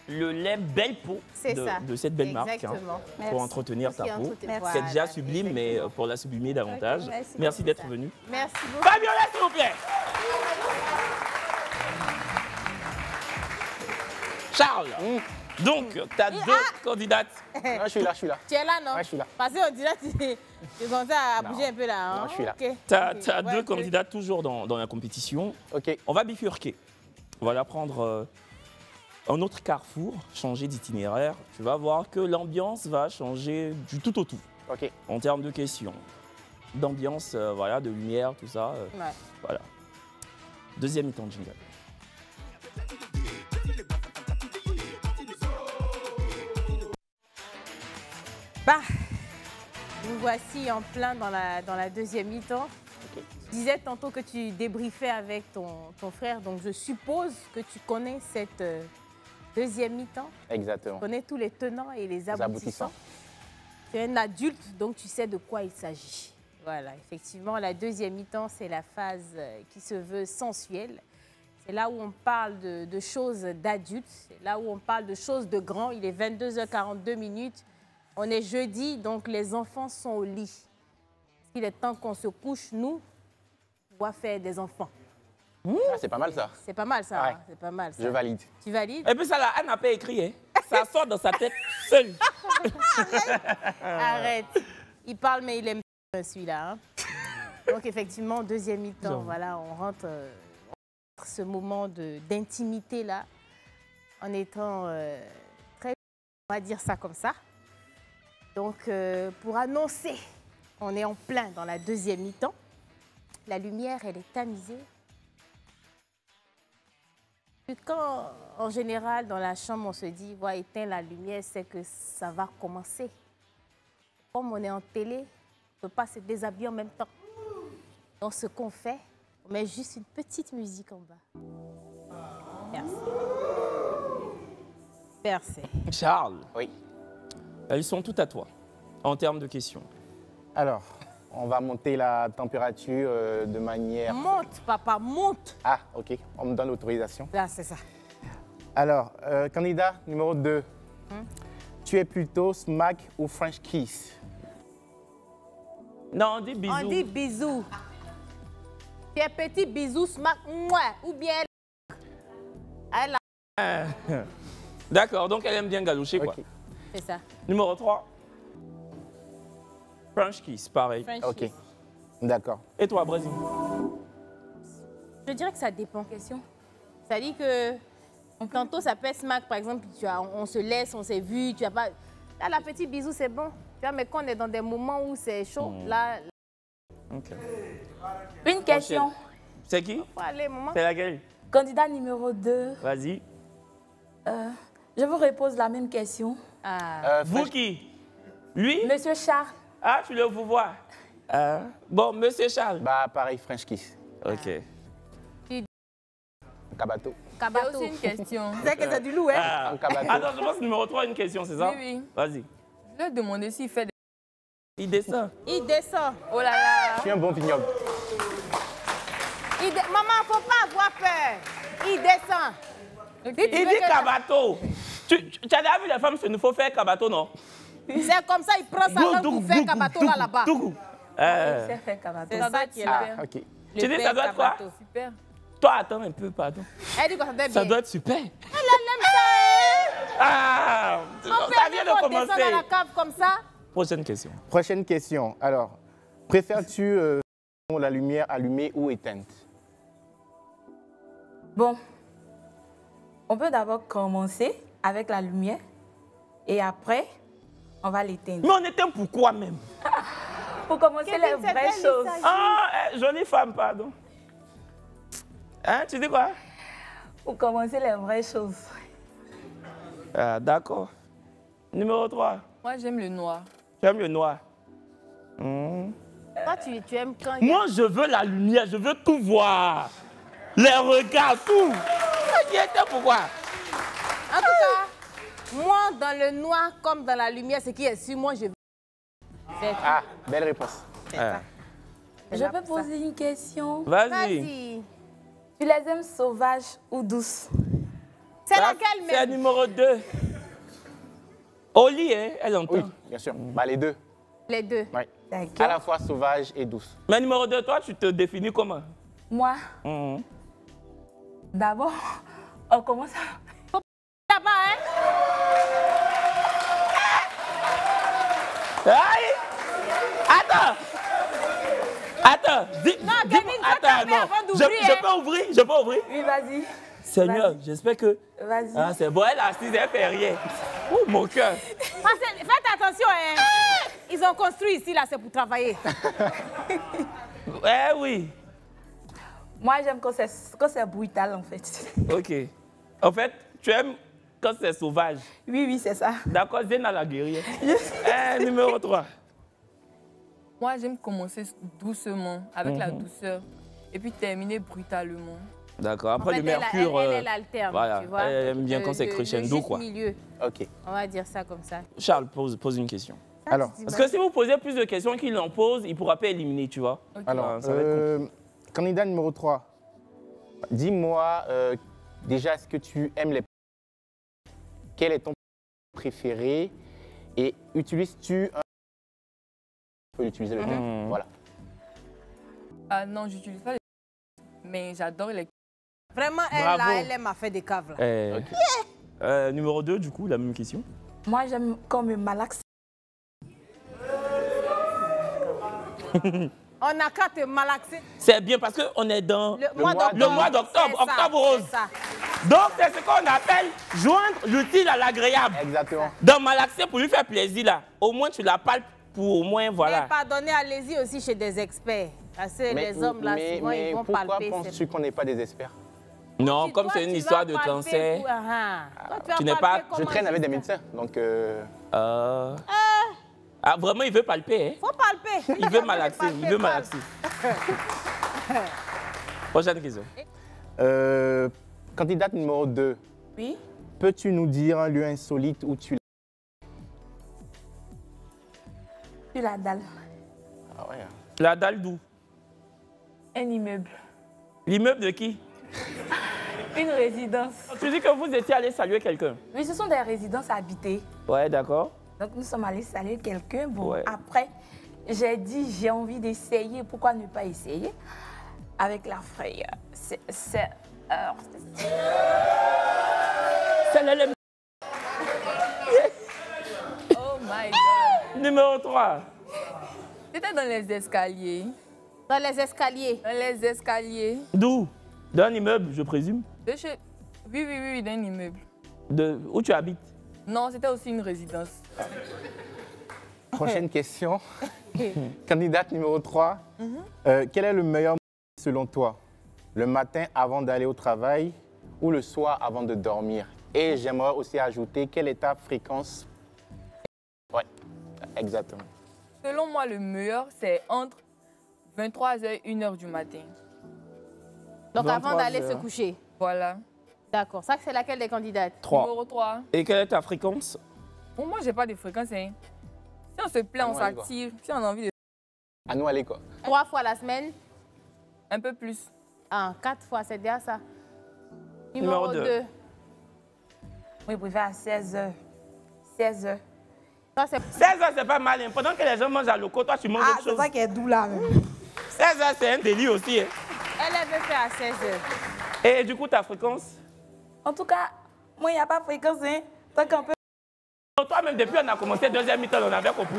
le lait Belle Peau C'est ça. de cette belle marque Exactement. Merci. pour entretenir ta Qui peau. entretient- Merci. C'est déjà Voilà, sublime, mais pour la sublimer davantage. Ok, merci merci beaucoup. d'être venu. Merci beaucoup. Fabiola, s'il vous plaît. Charles, donc, tu as 2 candidates. Ah, je suis là, je suis là. Tu es là, non? Ouais, je suis là. Parce qu'on dirait que tu commences à Non. bouger un peu là. Hein? Non, je suis là. Ok. Tu as, Ok. Ouais, 2 ok. candidates toujours dans la compétition. Ok. On va bifurquer. On va la prendre un autre carrefour, changer d'itinéraire. Tu vas voir que l'ambiance va changer du tout au tout Ok. en termes de questions, d'ambiance, voilà, de lumière, tout ça. Ouais. Voilà. Deuxième mi-temps de jingle. Bah, nous voici en plein dans la deuxième mi-temps. Ok. Tu disais tantôt que tu débriefais avec ton frère, donc je suppose que tu connais cette deuxième mi-temps. Exactement. Tu connais tous les tenants et les aboutissants. aboutissants. Tu es un adulte, donc tu sais de quoi il s'agit. Voilà, effectivement, la deuxième mi-temps, c'est la phase qui se veut sensuelle. C'est là où on parle de choses d'adultes, c'est là où on parle de choses de grands. Il est 22h42 minutes. On est jeudi, donc les enfants sont au lit. Il est temps qu'on se couche, nous, on va faire des enfants. Ah, c'est pas mal ça. C'est pas mal ça, Ouais. hein, c'est pas mal ça. Je valide. Tu valides? Et puis ça, là, elle n'a pas écrit. Hein. Ça sort dans sa tête seule. Arrête. Il parle, mais il aime celui-là. Hein. Donc effectivement, deuxième mi-temps, voilà, on rentre ce moment d'intimité là, en étant très, on va dire ça comme ça. Donc pour annoncer, on est en plein dans la deuxième mi-temps. La lumière, elle est tamisée. Quand, en général, dans la chambre, on se dit, voilà, éteins la lumière, c'est que ça va commencer. Comme on est en télé, on ne peut pas se déshabiller en même temps. Donc, ce qu'on fait, on met juste une petite musique en bas. Merci. Percé. Charles, Oui. elles sont toutes à toi, en termes de questions. Alors, on va monter la température de manière... Monte, papa, monte. Ah, ok. On me donne l'autorisation. Là, c'est ça. Alors, candidat numéro 2. Tu es plutôt smack ou French kiss? Non, on dit bisous. On dit bisous. Tu es petit bisou, smack, mouah, ou bien elle a... D'accord, donc elle aime bien galoucher, quoi. Ok. C'est ça. Numéro 3. French kiss, pareil. French Ok. kiss. D'accord. Et toi, Brésil? Je dirais que ça dépend. Question. Ça dit que tantôt ça peut être smack, par exemple, on se laisse, on s'est vu, tu as pas... Là, la petite bisou, c'est bon. Tu vois, mais quand on est dans des moments où c'est chaud, là... Ok. Une question. C'est qui? Faut aller, maman. C'est laquelle? Candidat numéro 2. Vas-y. Je vous repose la même question. Ah. Vous qui? Lui? Monsieur Charles. Ah, tu le vous vois. Bon, monsieur Charles. Bah, pareil, French kiss. Ok. Kabato. J'ai Kabato. aussi une question. C'est que c'est du loup, hein? Ah. En kabato. Attends, je pense que numéro 3 a une question, c'est ça? Oui, oui. Vas-y. Je lui ai demandé s'il fait des... Il descend. Il descend. Oh là là. Je suis un bon vignoble. Maman, faut pas avoir peur. Il descend. Ok. Il dit kabato. Tu as déjà vu les femmes il faut faire kabato, non? C'est comme ça, il prend sa langue pour faire Kabato là-bas. Il sait faire Kabato. C'est ça qui est Ah, là. ok. Tu dis ça doit être quoi? Super. Toi, attends un peu, pardon. Elle dit que ça doit être Ça bien. doit être super. Elle aime ça, hein? Ah! On Ça peut vient aller de qu'on descend commencer. dans la cave comme ça. Prochaine question. Prochaine question. Alors, préfères-tu la lumière allumée ou éteinte? Bon, on peut d'abord commencer avec la lumière et après, on va l'éteindre. Mais on éteint pourquoi même? Pour commencer les Kevin, c'est vraies elle, choses. il Ah, jolie femme, pardon. Hein, tu dis quoi? Pour commencer les vraies choses. Ah, d'accord. Numéro 3. Moi, j'aime le noir. Tu aimes le noir? Toi, tu aimes quand... Moi, je veux la lumière, je veux tout voir. Les regards, tout. Ça y était pourquoi? En tout cas, moi, dans le noir comme dans la lumière, ce qui est sur moi, je veux... C'est tout. Ah, belle réponse. C'est ça. Je peux poser une question. Vas-y. Vas-y. Tu les aimes sauvages ou douces? C'est Ça, laquelle c'est même? numéro 2. Au lit, hein, elle entend. Oui, bien sûr. Bah, les deux. Les deux. Oui. À D'accord. la fois sauvage et douce. Mais numéro 2, toi, tu te définis comment? Moi, d'abord, on commence à... Là-bas, hein? Aïe! Attends! Attends! Non, Kevin, va taper avant d'ouvrir, Je hein. peux ouvrir? Je peux ouvrir? Oui, vas-y. Seigneur, j'espère que... Vas-y. Ah, c'est bon, elle est assise, elle fait rien. Oh, mon cœur. Faites attention, hein? Ils ont construit ici, là, c'est pour travailler. Eh oui. Moi, j'aime quand c'est brutal, en fait. Ok. En fait, tu aimes quand c'est sauvage. Oui, oui, c'est ça. D'accord, Zéna la guerrière. Numéro 3. Moi, j'aime commencer doucement, avec la douceur, et puis terminer brutalement. D'accord, En après fait, le mercure... elle alterne, voilà, tu vois. elle aime bien quand c'est crescendo, juste quoi. milieu. Ok. On va dire ça comme ça. Charles, pose une question. Alors, Parce que si vous posez plus de questions qu'il en pose, il ne pourra pas éliminer, tu vois. Ok. alors ça va être candidat numéro 3. Dis-moi, déjà, est-ce que tu aimes les... Quel est ton préféré? Et utilises-tu un... Tu peux utiliser le terme. Voilà. Ah non, j'utilise pas les... Mais j'adore les... Vraiment, elle, Bravo. là, elle aime à faire des caves, là. Numéro 2, du coup, la même question. Moi, j'aime quand me malaxer. On n'a qu'à te malaxer. C'est bien parce qu'on est dans Le mois d'octobre, c'est ça, octobre rose. c'est ça. Donc, c'est ce qu'on appelle joindre l'utile à l'agréable. Exactement. Dans malaxer pour lui faire plaisir, là, au moins tu la palpes pour au moins, voilà. Mais pardonnez, allez-y aussi chez des experts. Parce que les hommes, là, souvent, ils vont pourquoi palper. penses-tu qu'on n'est pas des experts? Non, comme Toi, c'est une tu histoire vas de palper cancer. pour- ah, toi, tu vas tu n'es palper pas- comme Je un traîne avec des juste. médecins, donc... Ah, vraiment, il veut palper, hein? Faut palper. Il veut malaxer, il veut malaxer. Prochaine question. candidate numéro 2. Oui. peux-tu nous dire un lieu insolite où tu... Sur la dalle. Ah ouais. La dalle d'où? Un immeuble. L'immeuble de qui? Une résidence. Tu dis que vous étiez allé saluer quelqu'un? Oui, ce sont des résidences habitées. Ouais, d'accord. Donc nous sommes allés saluer quelqu'un. Bon, Ouais. après, j'ai dit, j'ai envie d'essayer. Pourquoi ne pas essayer? Avec la frayeur. C'est LLM. Oh my God. Numéro 3. C'était dans les escaliers. Dans les escaliers. Dans les escaliers. D'où? D'un immeuble, je présume. De chez... Oui, d'un immeuble. De où tu habites? Non, c'était aussi une résidence. Prochaine question. Candidate numéro 3. Quel est le meilleur moment selon toi? Le matin avant d'aller au travail ou le soir avant de dormir? Et j'aimerais aussi ajouter, quelle est ta fréquence? Oui, exactement. Selon moi, le meilleur, c'est entre 23h et 1h du matin. Donc avant 23 d'aller se heures. coucher. Voilà. D'accord. Ça, c'est laquelle des candidates? 3. Numéro 3. Et quelle est ta fréquence? Bon, moi, j'ai pas de fréquence. Hein. Si on se plaint, on Ouais, quoi. s'attire. Si on a envie de... À nous aller quoi? 3 fois la semaine? Un peu plus. Ah, 4 fois, c'est déjà ça. Numéro Numéro deux. 2. Oui, je préfère à 16h. 16h. Ça, c'est 16h, c'est pas mal. Hein. Pendant que les gens mangent à loco, toi, tu manges Ah, autre c'est chose. ça qui est doux là. Même. 16h, c'est un délit aussi. Hein. elle veut faire à 16h. Et du coup, ta fréquence? En tout cas, moi, il n'y a pas de fréquence. Hein. Tant qu'on peut. Toi-même, depuis on a commencé deuxième mi-temps, on avait compris.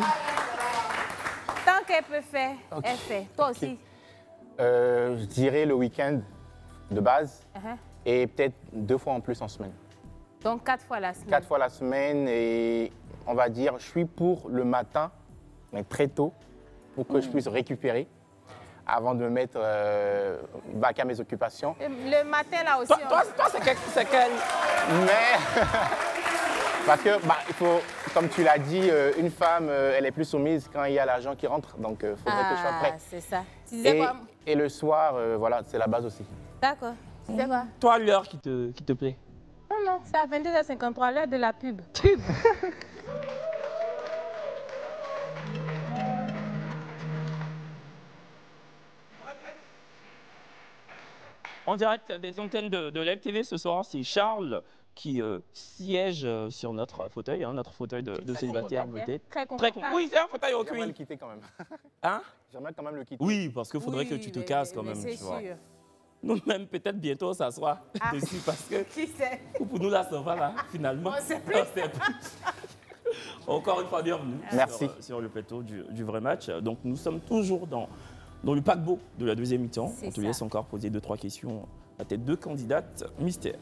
Tant qu'elle peut faire, elle fait. Toi aussi. Je dirais le week-end de base Uh-huh. et peut-être 2 fois en plus en semaine. Donc 4 fois la semaine. 4 fois la semaine et on va dire, je suis pour le matin, mais très tôt, pour que je puisse récupérer avant de me mettre back à mes occupations. Le matin, là aussi. Toi, c'est quel? Mais, parce que, il faut, comme tu l'as dit, une femme, elle est plus soumise quand il y a l'argent qui rentre, donc il faudrait que je sois prêt. C'est ça. Tu disais quoi? Et le soir, voilà, c'est la base aussi. D'accord. Tu disais quoi? Toi, l'heure qui te plaît? Non, c'est à 22h53, l'heure de la pub. En direct des antennes de Live TV ce soir, c'est Charles qui siège sur notre fauteuil de célibataire beauté. Très confortable. Oui, c'est un fauteuil au J'aimerais le cuir. quitter quand même. Hein? J'aimerais quand même le quitter. Oui, parce qu'il faudrait que tu te casses quand même. C'est tu vois. sûr. Nous-mêmes, peut-être bientôt s'asseoir dessus parce que Qui sait? pour nous, là, ça va là, finalement. On sait plus. On sait plus. Encore une fois, bienvenue Merci. sur le plateau du vrai match. Donc, nous sommes toujours dans le paquebot de la deuxième mi-temps. C'est On te ça. laisse encore poser 2-3 questions à tes 2 candidates mystères.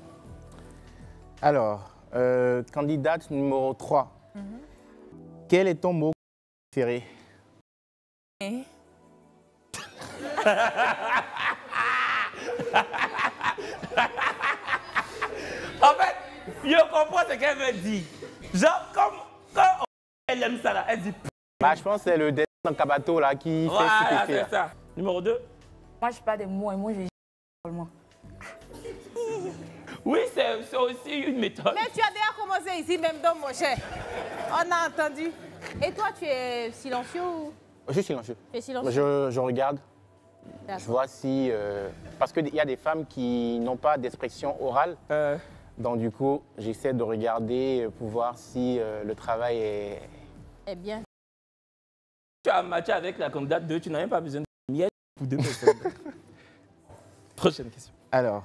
Alors, candidate numéro 3. Quel est ton mot préféré? En fait, je comprends ce qu'elle veut dire. Genre, comme quand elle aime ça, là, elle dit... Je pense que c'est le dessin dans Kabato là, qui fait Voilà, ce qu'il fait. c'est ça. Numéro 2. Moi, je parle des mots et moi, je seulement. Oui, c'est aussi une méthode. Mais tu as déjà commencé ici, même dans mon cher. On a entendu. Et toi, tu es silencieux ou Je suis silencieux. tu es silencieux? Je regarde, D'accord. je vois si... parce qu'il y a des femmes qui n'ont pas d'expression orale. Donc du coup, j'essaie de regarder pour voir si le travail est... Eh bien. Tu as matché avec la candidate 2, tu n'as même pas besoin de miel pour 2 personnes. Prochaine question. Alors,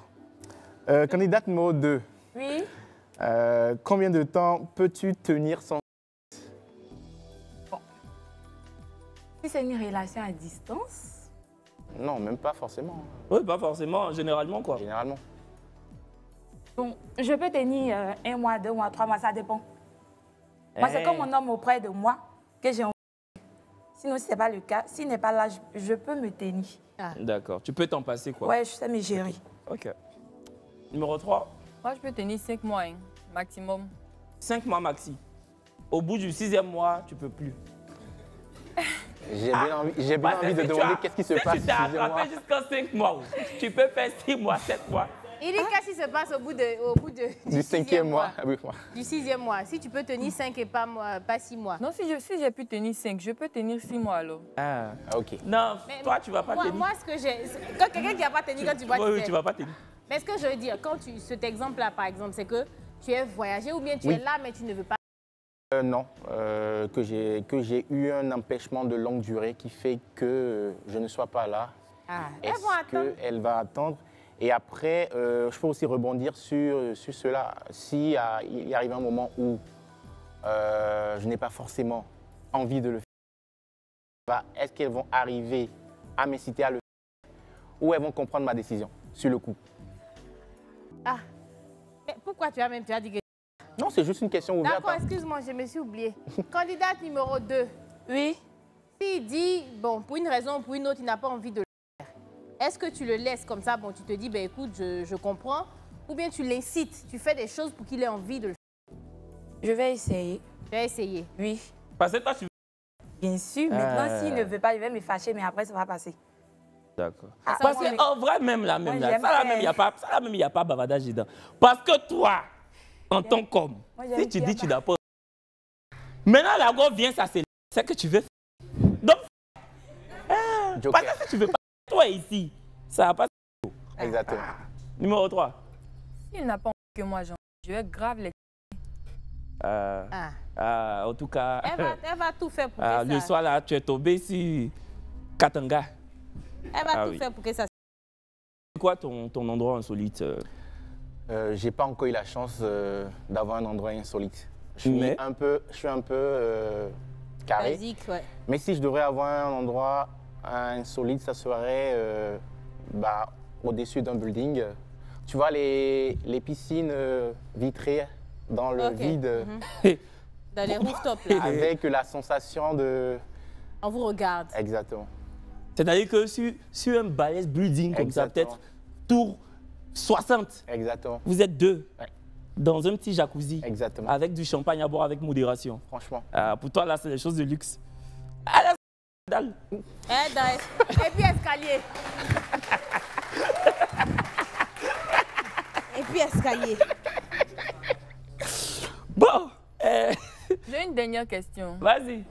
candidate numéro 2. Oui. Combien de temps peux-tu tenir sans... Si c'est une relation à distance, Non, même pas forcément, Oui, pas forcément, généralement quoi. généralement. bon, je peux tenir 1 mois, 2 mois, 3 mois, ça dépend. Moi, c'est comme mon homme auprès de moi que j'ai envie. Sinon, si ce n'est pas le cas, s'il n'est pas là, je peux me tenir. D'accord, tu peux t'en passer quoi. Ouais, je sais me gérer. Ok. Numéro 3, Moi, je peux tenir 5 mois, hein, maximum. 5 mois maxi. Au bout du 6e mois, tu peux plus. J'ai bien envie de demander qu'est-ce qui se passe Si tu t'es au 6e mois. attrapé jusqu'à 5 mois, tu peux faire 6 mois, 7 mois. Il dit qu'est-ce qui se passe au bout du 5e mois. Du 6e mois. Si tu peux tenir 5 et pas 6 mois. Non, si j'ai pu tenir 5, je peux tenir 6 mois alors. Ah, ok. Non, mais toi, tu vas pas tenir. Moi, ce que j'ai... Quand quelqu'un qui n'a pas tenu, quand tu vois... Oui, tu vas pas tenir. Mais ce que je veux dire, cet exemple-là, par exemple, c'est que tu es voyagé ou bien tu es là, mais tu ne veux pas... Non, que j'ai eu un empêchement de longue durée qui fait que je ne sois pas là. Est-ce qu'elle va attendre? Et après, je peux aussi rebondir sur cela. Si il arrive un moment où je n'ai pas forcément envie de le faire, est-ce qu'elles vont arriver à m'inciter à le faire ou elles vont comprendre ma décision sur le coup? Ah, mais pourquoi tu as dit que... Non, c'est juste une question ouverte. D'accord, excuse-moi, je me suis oubliée. Candidate numéro 2. Oui. S'il dit, bon, pour une raison ou pour une autre, il n'a pas envie de le faire, est-ce que tu le laisses comme ça, bon, tu te dis, ben écoute, je comprends, ou bien tu l'incites, tu fais des choses pour qu'il ait envie de le faire? Je vais essayer. Tu vas essayer? Oui. Parce que toi, tu... Bien sûr, maintenant, s'il ne veut pas, il va me fâcher, mais après, ça va passer. D'accord. Ah, Parce qu'en vrai, même là, ça là même, il n'y a pas bavardage dedans. Parce que toi, en tant qu'homme, si tu dis tu n'as pas... Maintenant, la go vient s'accélérer. C'est que tu veux faire. Donc, parce que si tu veux pas, toi ici, ça va pas... Exactement. Numéro 3. S'il n'a pas envie que moi, je vais grave les... En tout cas... Elle va tout faire pour que ça... Le soir, là, tu es tombé sur Katanga. Elle va tout faire pour que ça... C'est quoi ton endroit insolite? J'ai pas encore eu la chance d'avoir un endroit insolite. Je suis un peu carré. Basique, ouais. Mais si je devrais avoir un endroit insolite, ça serait au-dessus d'un building. Tu vois les piscines vitrées dans le vide. Dans les rooftops, là. Avec la sensation de... On vous regarde. Exactement. C'est-à-dire que sur un balèze building comme ça, peut-être tour 60. Exactement. Vous êtes deux dans un petit jacuzzi. Exactement. Avec du champagne à boire avec modération. Franchement. Pour toi, là, c'est des choses de luxe. Allez, dalle. Et puis escalier. Et puis escalier. Bon. J'ai une dernière question. Vas-y.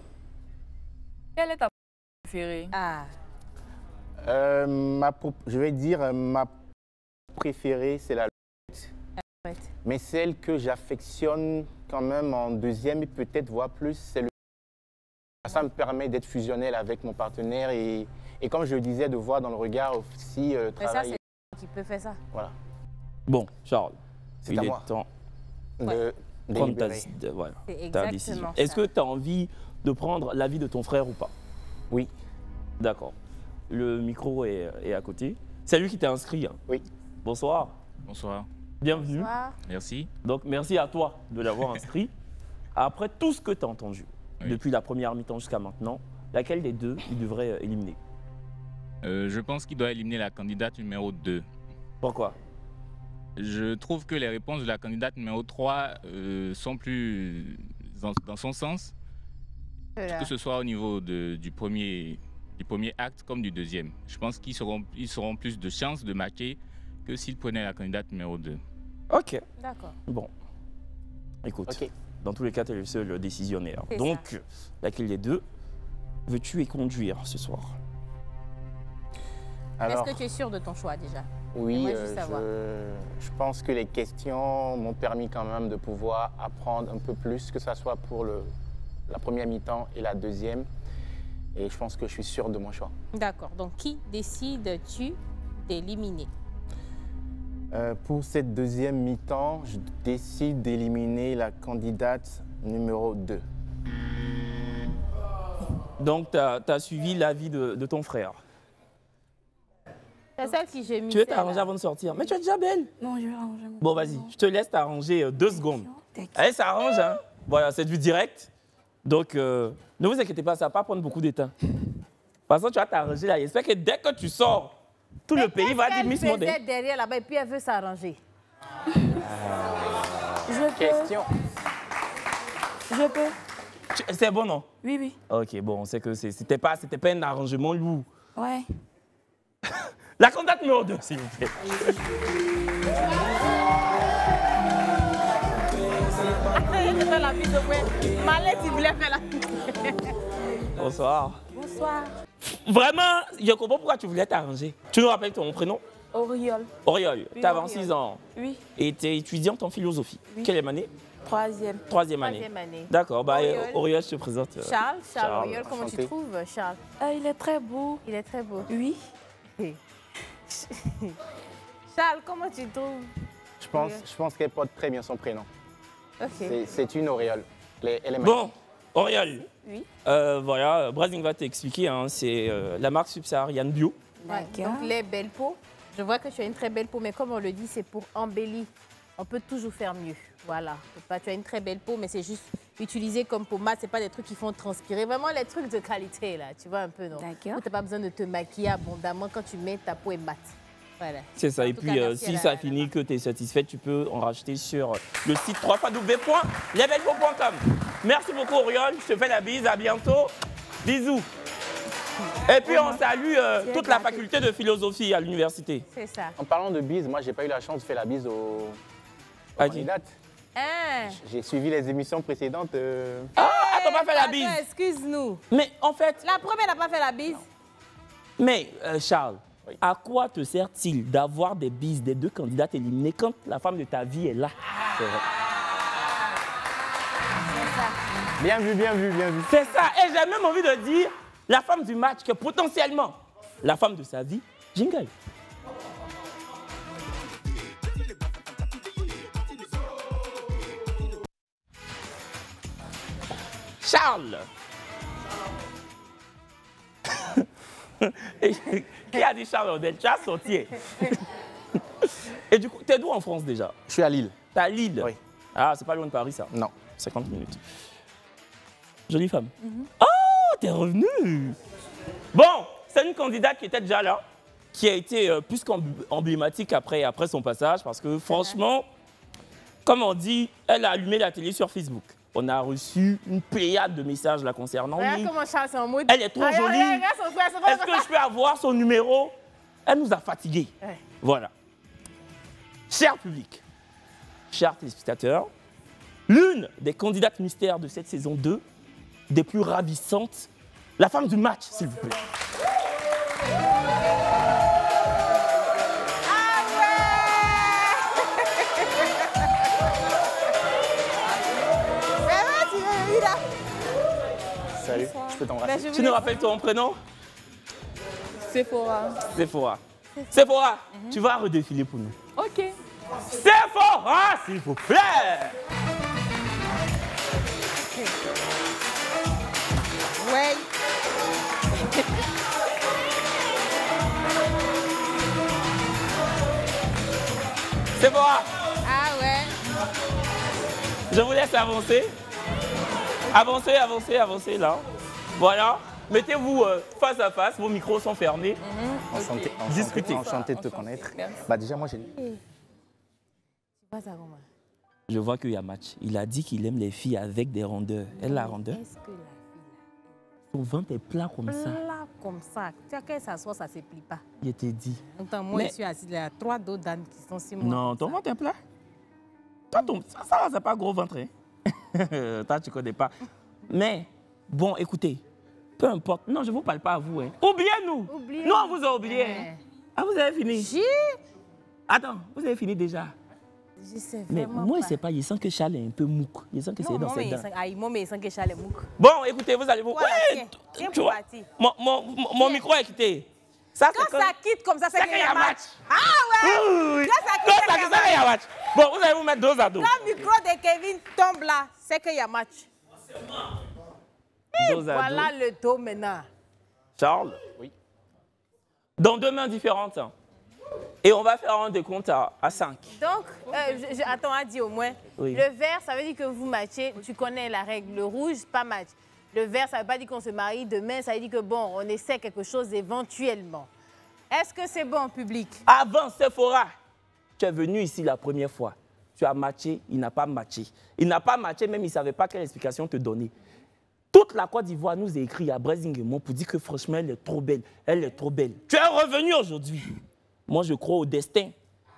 Quelle est ta préférée? Je vais dire ma préférée, c'est la louette. Mais celle que j'affectionne quand même en deuxième et peut-être voire plus, c'est le... Ça me permet d'être fusionnel avec mon partenaire et comme je le disais, de voir dans le regard aussi le travail. Mais ça, c'est qui peut faire ça. Voilà. Bon, Charles, c'est à moi temps de prendre ta décision. Est-ce que tu as envie de prendre l'avis de ton frère ou pas? Oui. D'accord. Le micro est à côté. C'est lui qui t'a inscrit. Hein. Oui. Bonsoir. Bonsoir. Bienvenue. Bonsoir. Merci. Donc, merci à toi de l'avoir inscrit. Après tout ce que tu as entendu, depuis la première mi-temps jusqu'à maintenant, laquelle des deux il devrait éliminer? Je pense qu'il doit éliminer la candidate numéro 2. Pourquoi? Je trouve que les réponses de la candidate numéro 3 sont plus dans son sens, que ce soit au niveau du premier acte comme du deuxième. Je pense qu'ils seront plus de chances de matcher que s'ils prenaient la candidate numéro 2. Ok. D'accord. Bon. Écoute, dans tous les cas, tu es le seul décisionnaire. Donc, laquelle des deux veux-tu conduire ce soir? Est-ce que tu es sûr de ton choix déjà? Oui, je pense que les questions m'ont permis quand même de pouvoir apprendre un peu plus, que ce soit pour la première mi-temps et la deuxième. Et je pense que je suis sûr de mon choix. D'accord. Donc, qui décides-tu d'éliminer? Pour cette deuxième mi-temps, je décide d'éliminer la candidate numéro 2. Donc, tu as suivi l'avis de ton frère? C'est celle qui j'ai mis. Tu veux t'arranger avant de sortir? Mais tu es déjà belle. Non, je vais arranger. Bon, vas-y, je te laisse t'arranger 2 secondes. Allez, ça arrange, hein? Voilà, c'est du direct. Donc, ne vous inquiétez pas, ça ne va pas prendre beaucoup de temps. Parce que tu vas t'arranger là. J'espère que dès que tu sors, tout le pays va dire Miss Modèle. Elle faisait derrière là-bas et puis elle veut s'arranger. Question. Je peux. C'est bon, non? Oui, oui. Ok, bon, on sait que c'était pas un arrangement lourd. Ouais. La candidate numéro 2, s'il vous plaît. Je fais la bise au moins. Malais, tu voulais faire la bise. Bonsoir. Bonsoir. Vraiment, je comprends pourquoi tu voulais t'arranger. Tu nous rappelles ton prénom? Auriol. Auriol, Oui, tu as 26 ans. Oui. Et tu es étudiante en philosophie. Oui. Quelle année? Troisième. Troisième année. Troisième année. D'accord, bah, Auriol. Auriol, je te présente. Charles Auriol, comment tu trouves, Charles? Il est très beau. Il est très beau. Oui. Charles, comment tu trouves? Je pense qu'elle porte très bien son prénom. Ok. C'est une auréole. Elle est magnifique. Bon, Auriol. Oui. Voilà, Brazing va t'expliquer. Hein, c'est la marque subsaharienne bio. Ouais, donc les belles peaux. Je vois que tu as une très belle peau, mais comme on le dit, c'est pour embellir. On peut toujours faire mieux. Voilà. Tu as une très belle peau, mais c'est juste utilisé comme pommade. C'est pas des trucs qui font transpirer. Vraiment les trucs de qualité, là. Tu vois un peu, non? D'accord. Tu n'as pas besoin de te maquiller abondamment. Quand tu mets, ta peau est mate. Voilà. C'est ça. Et puis, si ça finit, que tu es satisfait, tu peux en racheter sur le site www.lesbellespeaux.com. Merci beaucoup, Auriol. Je te fais la bise. À bientôt. Bisous. Et puis, on salue toute la faculté de philosophie à l'université. C'est ça. En parlant de bise, moi, j'ai pas eu la chance de faire la bise aux candidates. J'ai suivi les émissions précédentes. Ah, t'as pas fait la bise? Excuse-nous. Mais en fait... La première n'a pas fait la bise. Mais, Charles, oui. À quoi te sert-il d'avoir des bises des 2 candidates éliminées quand la femme de ta vie est là? C'est vrai. Bien vu, bien vu, bien vu. C'est ça. Et j'ai même envie de dire la femme du match que potentiellement la femme de sa vie, jingle. Charles. Qui a dit Charles Odel? Tu as sorti. Et du coup, t'es d'où en France déjà? Je suis à Lille. T'es à Lille? Oui. Ah, c'est pas loin de Paris ça? Non. 50 minutes. Jolie femme. Oh, t'es revenue. Bon, c'est une candidate qui était déjà là, qui a été plus qu'emblématique après son passage, parce que franchement, comme on dit, elle a allumé la télé sur Facebook. On a reçu une pléiade de messages la concernant. Regarde comment Charles c'est en mode... Elle est trop jolie. Est-ce que je peux avoir son numéro? Elle nous a fatigués. Ouais. Voilà. Cher public, chers téléspectateurs, l'une des candidates mystères de cette saison 2, des plus ravissantes, la femme du match, s'il vous plaît. Salut, je peux t'embrasser. Tu nous rappelles ton prénom? Sephora. Sephora. Sephora, tu vas redéfiler pour nous. Ok. Sephora, s'il vous plaît. Ouais. Sephora, Ah ouais. je vous laisse avancer. Avancez, avancez, avancez là. Voilà. Mettez-vous face à face, vos micros sont fermés. Enchanté, Discutez. enchanté de te connaître. Bah déjà, moi, j'ai... Je vois qu'il y a match. Il a dit qu'il aime les filles avec des rondeurs. Elle a rondeur. Est-ce que la fille Souvent, t'es plat comme ça. là comme ça, tu as qu'elle s'assoit, ça ne se plie pas. Je t'ai dit. Attends, moi, Mais- je suis assise, il y a 3 d'autres dames qui sont sur moi. Non, ton ventre est plat. Toi, ça, c'est pas gros ventre. Hein? Toi, tu connais pas. Mais, bon, écoutez, peu importe. Non, je ne vous parle pas à vous. Hein. Oubliez-nous. Oubliez. Nous, on vous a oublié. Hein. Ah, vous avez fini? Attends, vous avez fini déjà. Je sais Mais vraiment moi, pas. je ne sais pas, je sens que Charles est un peu mouc. Je sens que c'est Non, dans moi, ses mais dents. moi, mais il sent que Charles est mouque. Bon, écoutez, vous allez vous... Voilà, Ouais, tiens, tiens tu pour vois, partir. mon micro est quitté. Ça, Quand ça quitte comme ça, c'est qu'il y a match. Ah ouais. Oui. Quand ça Quand quitte, ça c'est qu'il y a quitte, il y a match. Bon, vous allez vous mettre dos à dos. Quand le micro de Kevin tombe là, c'est qu'il y a match. Dos à Voilà dos. le dos maintenant. Charles? Oui. Dans 2 mains différentes. Hein. Et on va faire un décompte à 5. Donc, attends, à dire au moins. Oui. Le vert, ça veut dire que vous matchez. Tu connais la règle. Le rouge, pas match. Le vert, ça ne veut pas dire qu'on se marie demain. Ça veut dire que bon, on essaie quelque chose éventuellement. Est-ce que c'est bon, public? Avant Sephora, tu es venu ici la première fois. Tu as matché, il n'a pas matché. Il n'a pas matché, même il ne savait pas quelle explication te donner. Toute la Côte d'Ivoire nous a écrit à Brazing et moi pour dire que franchement, elle est trop belle. Elle est trop belle. Tu es revenu aujourd'hui. moi, je crois au destin.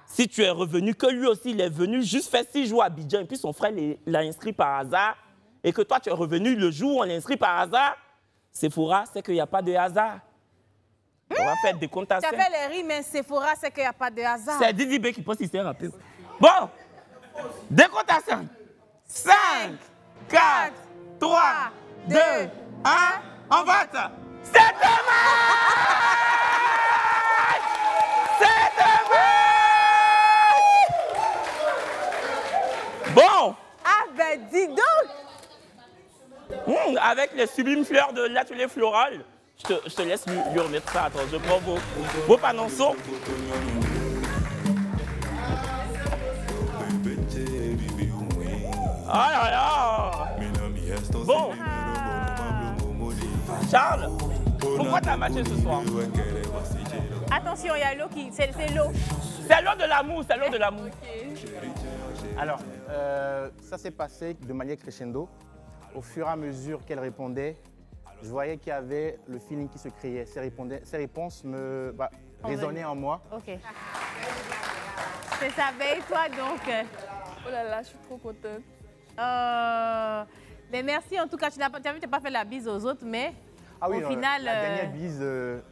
Si tu es revenu, que lui aussi, il est venu juste faire 6 jours à Abidjan, et puis son frère l'a inscrit par hasard, et que toi, tu es revenu le jour où on l'a inscrit par hasard, Sephora, c'est qu'il n'y a pas de hasard. On va faire des comptations. Tu as fait les rimes, mais Sephora, c'est qu'il n'y a pas de hasard. C'est Didi B qui pense qu'il s'est rappelé. Bon, décomptation. 5, 4, 3, 2, 1, on vote. C'est demain! C'est demain! Bon. Ah ben dis donc! Avec les sublimes fleurs de l'atelier floral, je te laisse lui remettre ça. Attends, je prends vos panonceaux. Ah là là! Bon. Charles, pourquoi t'as matché ce soir? Attention, il y a l'eau qui... C'est l'eau. C'est l'eau de l'amour, c'est l'eau de l'amour. Alors, ça s'est passé de manière crescendo. Au fur et à mesure qu'elle répondait, je voyais qu'il y avait le feeling qui se créait. Ses réponses me résonnaient en moi. Ok. C'est ça, veille, toi donc. Oh là là, je suis trop contente. Mais merci en tout cas, tu n'as pas fait la bise aux autres, mais au final... La dernière bise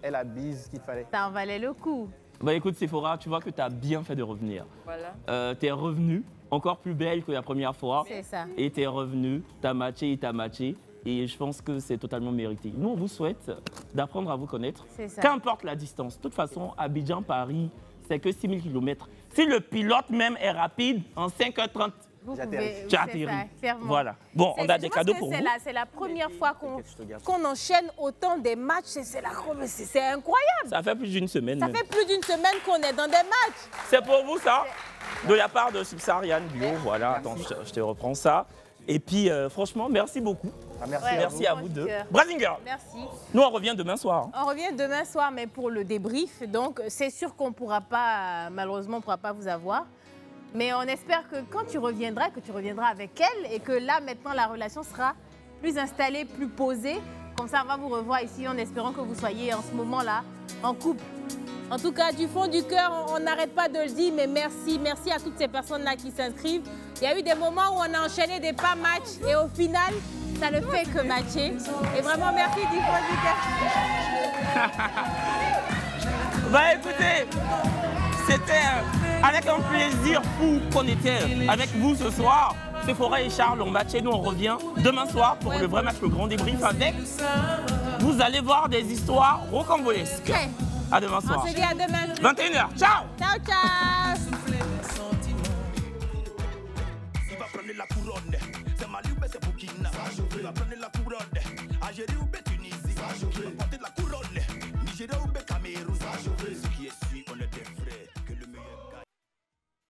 est la bise qu'il fallait. Ça en valait le coup. Bah écoute Sephora, tu vois que tu as bien fait de revenir. Voilà. Tu es revenue encore plus belle que la première fois. C'est ça. Et tu es revenue, tu as matché, il t'a matché. Et je pense que c'est totalement mérité. Nous, on vous souhaite d'apprendre à vous connaître. C'est ça. Qu'importe la distance. De toute façon, Abidjan-Paris, c'est que 6000 km. Si le pilote même est rapide, en 5h30, tu atterris. Voilà. Bon, on a des cadeaux pour vous. C'est la première fois qu'on enchaîne autant des matchs. C'est incroyable. Ça fait plus d'une semaine. Ça fait plus d'une semaine qu'on est dans des matchs. C'est pour vous, ça. De la part de Subsaharian Bio. Voilà, attends, je te reprends ça. Et puis, franchement, merci beaucoup. Merci à vous deux. Brazinger. Merci. Nous, on revient demain soir. On revient demain soir, mais pour le débrief. Donc, c'est sûr qu'on ne pourra pas, malheureusement, on ne pourra pas vous avoir. Mais on espère que quand tu reviendras, que tu reviendras avec elle et que là, maintenant, la relation sera plus installée, plus posée. Comme ça, on va vous revoir ici en espérant que vous soyez en ce moment-là en couple. En tout cas, du fond du cœur, on n'arrête pas de le dire, mais merci. Merci à toutes ces personnes-là qui s'inscrivent. Il y a eu des moments où on a enchaîné des pas matchs et au final, ça ne fait que matcher. Et vraiment, merci du fond du cœur. Bah écoutez, c'était avec un plaisir fou qu'on était avec vous ce soir. Sephora et Charles ont matché, nous on revient demain soir pour le vrai match, le grand débrief avec. Vous allez voir des histoires rocambolesques. À demain soir. On se dit à demain. 21h. Ciao. Ciao, ciao. La couronne, c'est Mali ou c'est Burkina. Va prendre la couronne, Algérie ou Tunisie. Va porter la couronne.